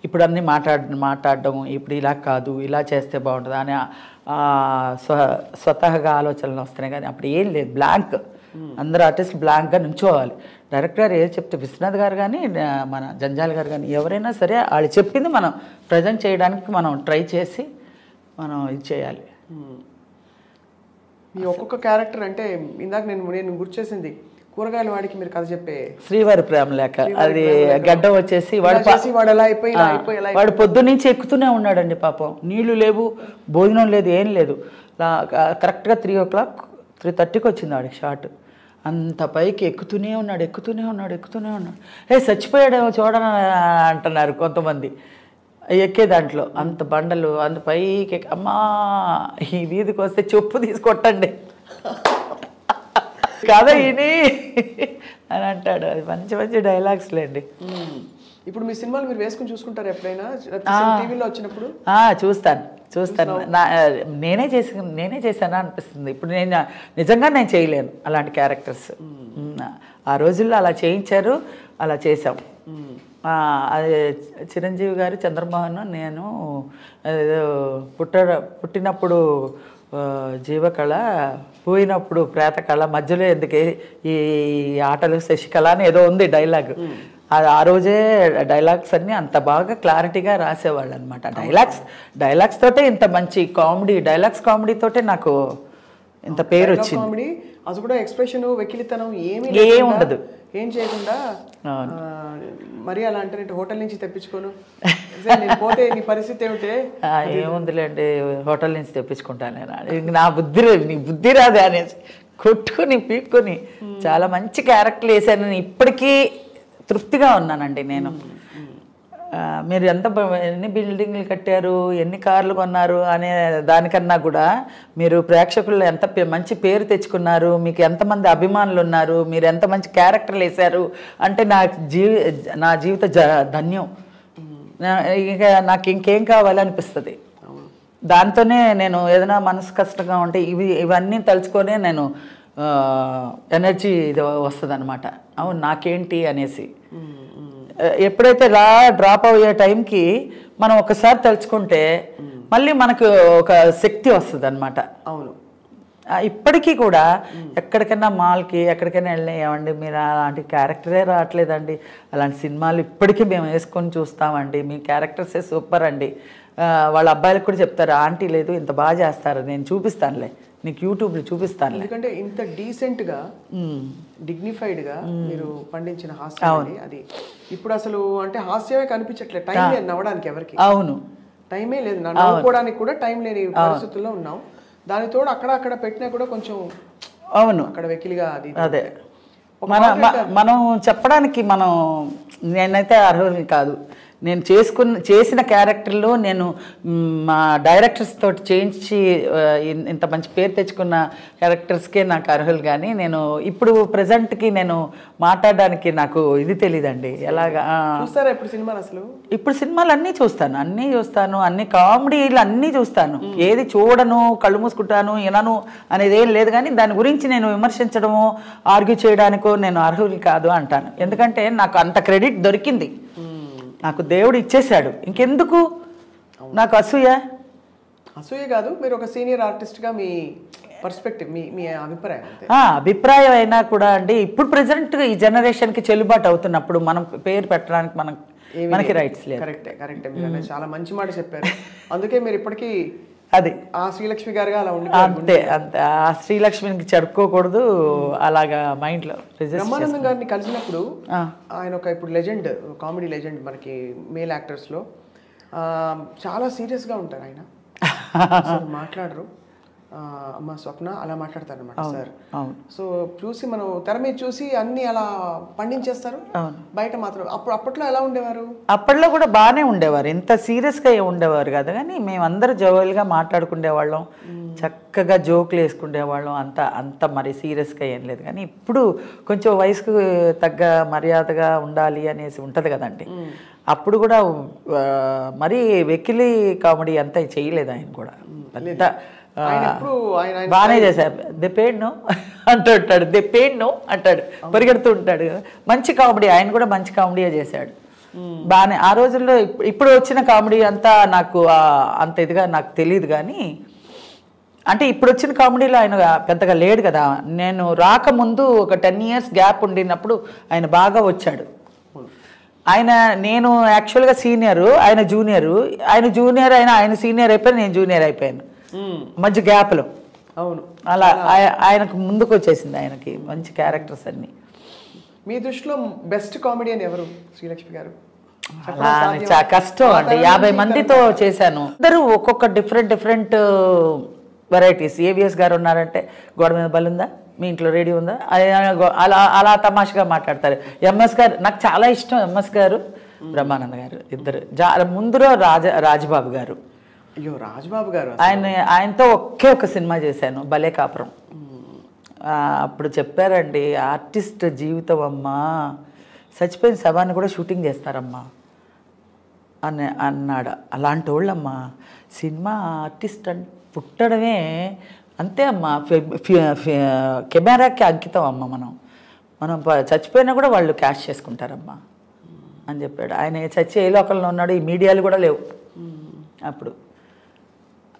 ఇప్పుడు అన్నీ మాట్లాడడం ఇప్పుడు ఇలా కాదు ఇలా చేస్తే బాగుంటుంది అని స్వతహాగా ఆలోచనలు వస్తున్నాయి. కానీ అప్పుడు ఏం లేదు, బ్లాంక్. అందరూ ఆర్టిస్ట్ బ్లాంక్గా నుంచోవాలి. డైరెక్టర్ గారు ఏది చెప్తే విశ్వనాథ్ గారు కానీ మన జంజాల్ గారు కానీ ఎవరైనా సరే వాళ్ళు చెప్పింది మనం ప్రజెంట్ చేయడానికి మనం ట్రై చేసి మనం ఇది చేయాలి. మీ ఒక్కొక్క క్యారెక్టర్ అంటే ఇందాక నేను గుర్తు చేసింది కూరగాయల వాడికి మీరు కథ చెప్పే శ్రీవారి ప్రేమ లేఖ, అది గడ్డం వచ్చేసి వాడు పొద్దున్నుంచి ఎక్కుతూనే ఉన్నాడండి పాపం. నీళ్లు లేవు, భోజనం లేదు, ఏం లేదు. కరెక్ట్గా 3 o'clock 3:30కి వచ్చింది వాడికి షాట్. అంత పైకి ఎక్కుతూనే ఉన్నాడు. చచ్చిపోయాడేమో చూడని అంటున్నారు కొంతమంది ఎక్కే దాంట్లో. అంత బండలు అంత పైకి అమ్మా ఈ వీధికి వస్తే చెప్పు తీసుకొట్టండి కదా ఇని అని అంటాడు. అది మంచి మంచి డైలాగ్స్ లేండి. ఇప్పుడు మీ సినిమాలు మీరు వేసుకుని చూసుకుంటారు ఎప్పుడైనా టీవీలో వచ్చినప్పుడు? చూస్తాను. నేనే చేశానా అనిపిస్తుంది. ఇప్పుడు నిజంగా నేను చేయలేను అలాంటి క్యారెక్టర్స్. ఆ రోజుల్లో అలా చేయించారు, అలా చేసాం. అది చిరంజీవి గారు, చంద్రమోహన్, నేను పుట్టినప్పుడు జీవకళ, పోయినప్పుడు ప్రేతకళ, మధ్యలో ఎందుకే ఈ ఆటలు శశికళ అని ఏదో ఉంది డైలాగ్. ఆ రోజే డైలాగ్స్ అన్నీ అంత బాగా క్లారిటీగా రాసేవాళ్ళు అనమాట. డైలాగ్స్ తోటే ఇంత మంచి కామెడీ, కామెడీ తోటే నాకు ఇంత పేరు వచ్చింది. అది కూడా ఎక్స్ప్రెషన్, వెకిలితనం ఏమీ ఉండదు, ఏం చేయకుండా. మరి అలా అంటే హోటల్ నుంచి తెప్పించుకోను పోతే నీ పరిస్థితి ఏమిటే? ఏముందిలేండి, హోటల్ నుంచి తెప్పించుకుంటాను నేను. నా నీ బుద్ధి రాదే అనేసి కొట్టుకుని పీక్కొని చాలా మంచి క్యారెక్టర్లు వేసాను. ఇప్పటికీ తృప్తిగా ఉన్నానండి నేను. మీరు ఎన్ని బిల్డింగ్లు కట్టారు, ఎన్ని కార్లు కొన్నారు అనే దానికన్నా కూడా మీరు ప్రేక్షకులు ఎంత మంచి పేరు తెచ్చుకున్నారు, మీకు ఎంతమంది అభిమానులు ఉన్నారు, మీరు ఎంత మంచి క్యారెక్టర్లు వేశారు అంటే నా జీవిత ధన్యం. ఇక నాకు ఇంకేం కావాలనిపిస్తుంది. దాంతోనే నేను ఏదైనా మనసు కష్టంగా ఉంటే ఇవన్నీ తలుచుకొనే నేను ఎనర్జీ ఇది వస్తుంది అనమాట. అవును నాకేంటి అనేసి. ఎప్పుడైతే డ్రాప్ అయ్యే టైంకి మనం ఒకసారి తలుచుకుంటే మళ్ళీ మనకు ఒక శక్తి వస్తుంది అనమాట. అవును. ఇప్పటికీ కూడా ఎక్కడికైనా మాల్కి ఎక్కడికైనా వెళ్ళినామండి, మీరు అలాంటి క్యారెక్టరే రావట్లేదండి, అలాంటి సినిమాలు ఇప్పటికీ మేము వేసుకొని చూస్తామండి, మీ క్యారెక్టర్సే సూపర్ అండి. వాళ్ళ అబ్బాయిలకు కూడా చెప్తారు, ఆంటీ లేదు ఇంత బాగా చేస్తారు, నేను చూపిస్తానులే నీకు యూట్యూబ్లో చూపిస్తాను. ఎందుకంటే ఇంత డీసెంట్గా డిగ్నిఫైడ్గా మీరు పండించిన హాస్యం అది ఇప్పుడు అసలు అంటే హాస్యమే కనిపించట్లేదు, టైం లేదు నవ్వడానికి ఎవరికి. అవును, టైమే లేదు, నవ్వుకోవడానికి కూడా టైం లేని పరిస్థితుల్లో ఉన్నాం. దానితోడు అక్కడ పెట్టినా కూడా కొంచెం అవును అక్కడ వెకిలిగా అది. అదే మనం చెప్పడానికి నేనైతే అర్హుల్ని కాదు. నేను చేసిన క్యారెక్టర్లో నేను మా డైరెక్టర్స్ తోటి చేయించి ఇంత మంచి పేరు తెచ్చుకున్న క్యారెక్టర్స్కే నాకు అర్హులు. కానీ నేను ఇప్పుడు ప్రజెంట్కి నేను మాట్లాడడానికి నాకు ఇది తెలీదండి ఎలాగా. చూస్తారా ఇప్పుడు సినిమాలు? అసలు ఇప్పుడు సినిమాలు అన్నీ చూస్తాను, అన్ని కామెడీలు అన్నీ చూస్తాను. ఏది చూడను, కళ్ళు మూసుకుంటాను, వినను అనేది ఏం లేదు. కానీ దాని గురించి నేను విమర్శించడమో ఆర్గ్యూ చేయడానికో నేను అర్హులు కాదు అంటాను. ఎందుకంటే నాకు అంత క్రెడిట్ దొరికింది, నాకు దేవుడు ఇచ్చేశాడు. ఇంకెందుకు నాకు అసూయ కాదు. మీరు ఒక సీనియర్ ఆర్టిస్ట్గా మీ పర్స్పెక్టివ్, మీ అభిప్రాయం? అభిప్రాయం అయినా కూడా అండి, ఇప్పుడు ప్రెసెంట్ ఈ జనరేషన్కి చెల్లుబాటు అవుతున్నప్పుడు మనం పేరు పెట్టడానికి మనకి రైట్స్ లేదు. కరెక్టే మీరు చాలా మంచి మాట చెప్పారు. అందుకే మీరు ఇప్పటికీ అది ఆ శ్రీలక్ష్మి గారుగా అలా ఉండి అంతే ఆ శ్రీలక్ష్మికి చెడుకోకూడదు అలాగా మైండ్లో. బ్రహ్మానందం గారిని కలిసినప్పుడు ఆయన ఒక ఇప్పుడు లెజెండ్, కామెడీ లెజెండ్ మనకి మేల్ యాక్టర్స్లో. చాలా సీరియస్గా ఉంటారు ఆయన, మాట్లాడరు. అమ్మ స్వప్న అలా మాట్లాడతారు అనమాట సార్. సో చూసి మనం తెర మీద చూసి అన్ని అలా పండించేస్తారు, బయట మాత్రం. అప్పట్లో ఎలా ఉండేవారు? అప్పట్లో కూడా బాగానే ఉండేవారు, ఇంత సీరియస్గా ఉండేవారు కదా. కానీ మేమందరూ జోవల్గా మాట్లాడుకునేవాళ్ళం, చక్కగా జోకులు వేసుకునేవాళ్ళం. అంత మరి సీరియస్గా ఏం లేదు. కానీ ఇప్పుడు కొంచెం వయసుకు తగ్గ మర్యాదగా ఉండాలి అనేసి ఉంటుంది కదండి. అప్పుడు కూడా మరీ వెకిలి కామెడీ అంతా చేయలేదు ఆయన కూడా. పెద్ద బాగానే చేశారు. దే పేడ్ నో అంటుంటాడు, దే పేడ్ నో అంటాడు, పరిగెడుతూ ఉంటాడు. మంచి కామెడీ, ఆయన కూడా మంచి కామెడీయే చేశాడు బాగానే. ఆ రోజుల్లో ఇప్పుడు వచ్చిన కామెడీ అంతా నాకు అంత ఇదిగా నాకు తెలియదు. కానీ అంటే ఇప్పుడు వచ్చిన కామెడీలో ఆయన పెద్దగా లేడు కదా. నేను రాకముందు ఒక 10 years గ్యాప్ ఉండినప్పుడు ఆయన బాగా వచ్చాడు. నేను యాక్చువల్గా సీనియరు, ఆయన జూనియరు. ఆయన సీనియర్ అయిపోయాను, నేను జూనియర్ అయిపోయాను మధ్య గ్యాప్లో. అవును, అలా ఆయనకు ముందుకు వచ్చేసింది ఆయనకి మంచి క్యారెక్టర్స్ అన్ని. మీ దృష్టిలో బెస్ట్ కామెడియన్ ఎవరు శ్రీలక్ష్మి గారు? అలా చాలా కష్టం అండి. 50 మందితో చేశాను, అందరూ ఒక్కొక్క డిఫరెంట్ వెరైటీస్. ఏవిఎస్ గారు ఉన్నారంటే గోడ మీద బలుందా, మీ ఇంట్లో రేడియో ఉందా, అలా తమాషగా మాట్లాడతారు. ఎంఎస్ గారు నాకు చాలా ఇష్టం. ఎంఎస్ గారు, బ్రహ్మానంద గారు ఇద్దరు. ముందులో రాజబాబు గారు. అయ్యో రాజబాబు గారు, ఆయనతో ఒక సినిమా చేశాను, భలే కాపురం. అప్పుడు చెప్పారండి, ఆర్టిస్ట్ జీవితం అమ్మా, చచ్చిపోయిన శవాన్ని కూడా షూటింగ్ చేస్తారమ్మా అన్నాడు. అలాంటి వాళ్ళమ్మా సినిమా ఆర్టిస్ట్ పుట్టడమే అంతే అమ్మా, కెమెరాకి అంకితం అమ్మ. మనం చచ్చిపోయినా కూడా వాళ్ళు క్యాష్ చేసుకుంటారమ్మా అని చెప్పాడు. ఆయన చచ్చి ఏ లోకల్లో ఉన్నాడు, ఈ మీడియాలు కూడా లేవు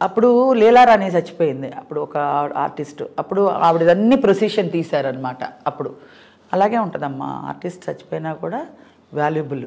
అప్పుడు లీలారాణి చచ్చిపోయింది, అప్పుడు ఒక ఆర్టిస్ట్. అప్పుడు ఆవిడదన్నీ ప్రొసీషన్ తీశారనమాట. అప్పుడు అలాగే ఉంటుందమ్మా, ఆర్టిస్ట్ చచ్చిపోయినా కూడా వాల్యుబుల్.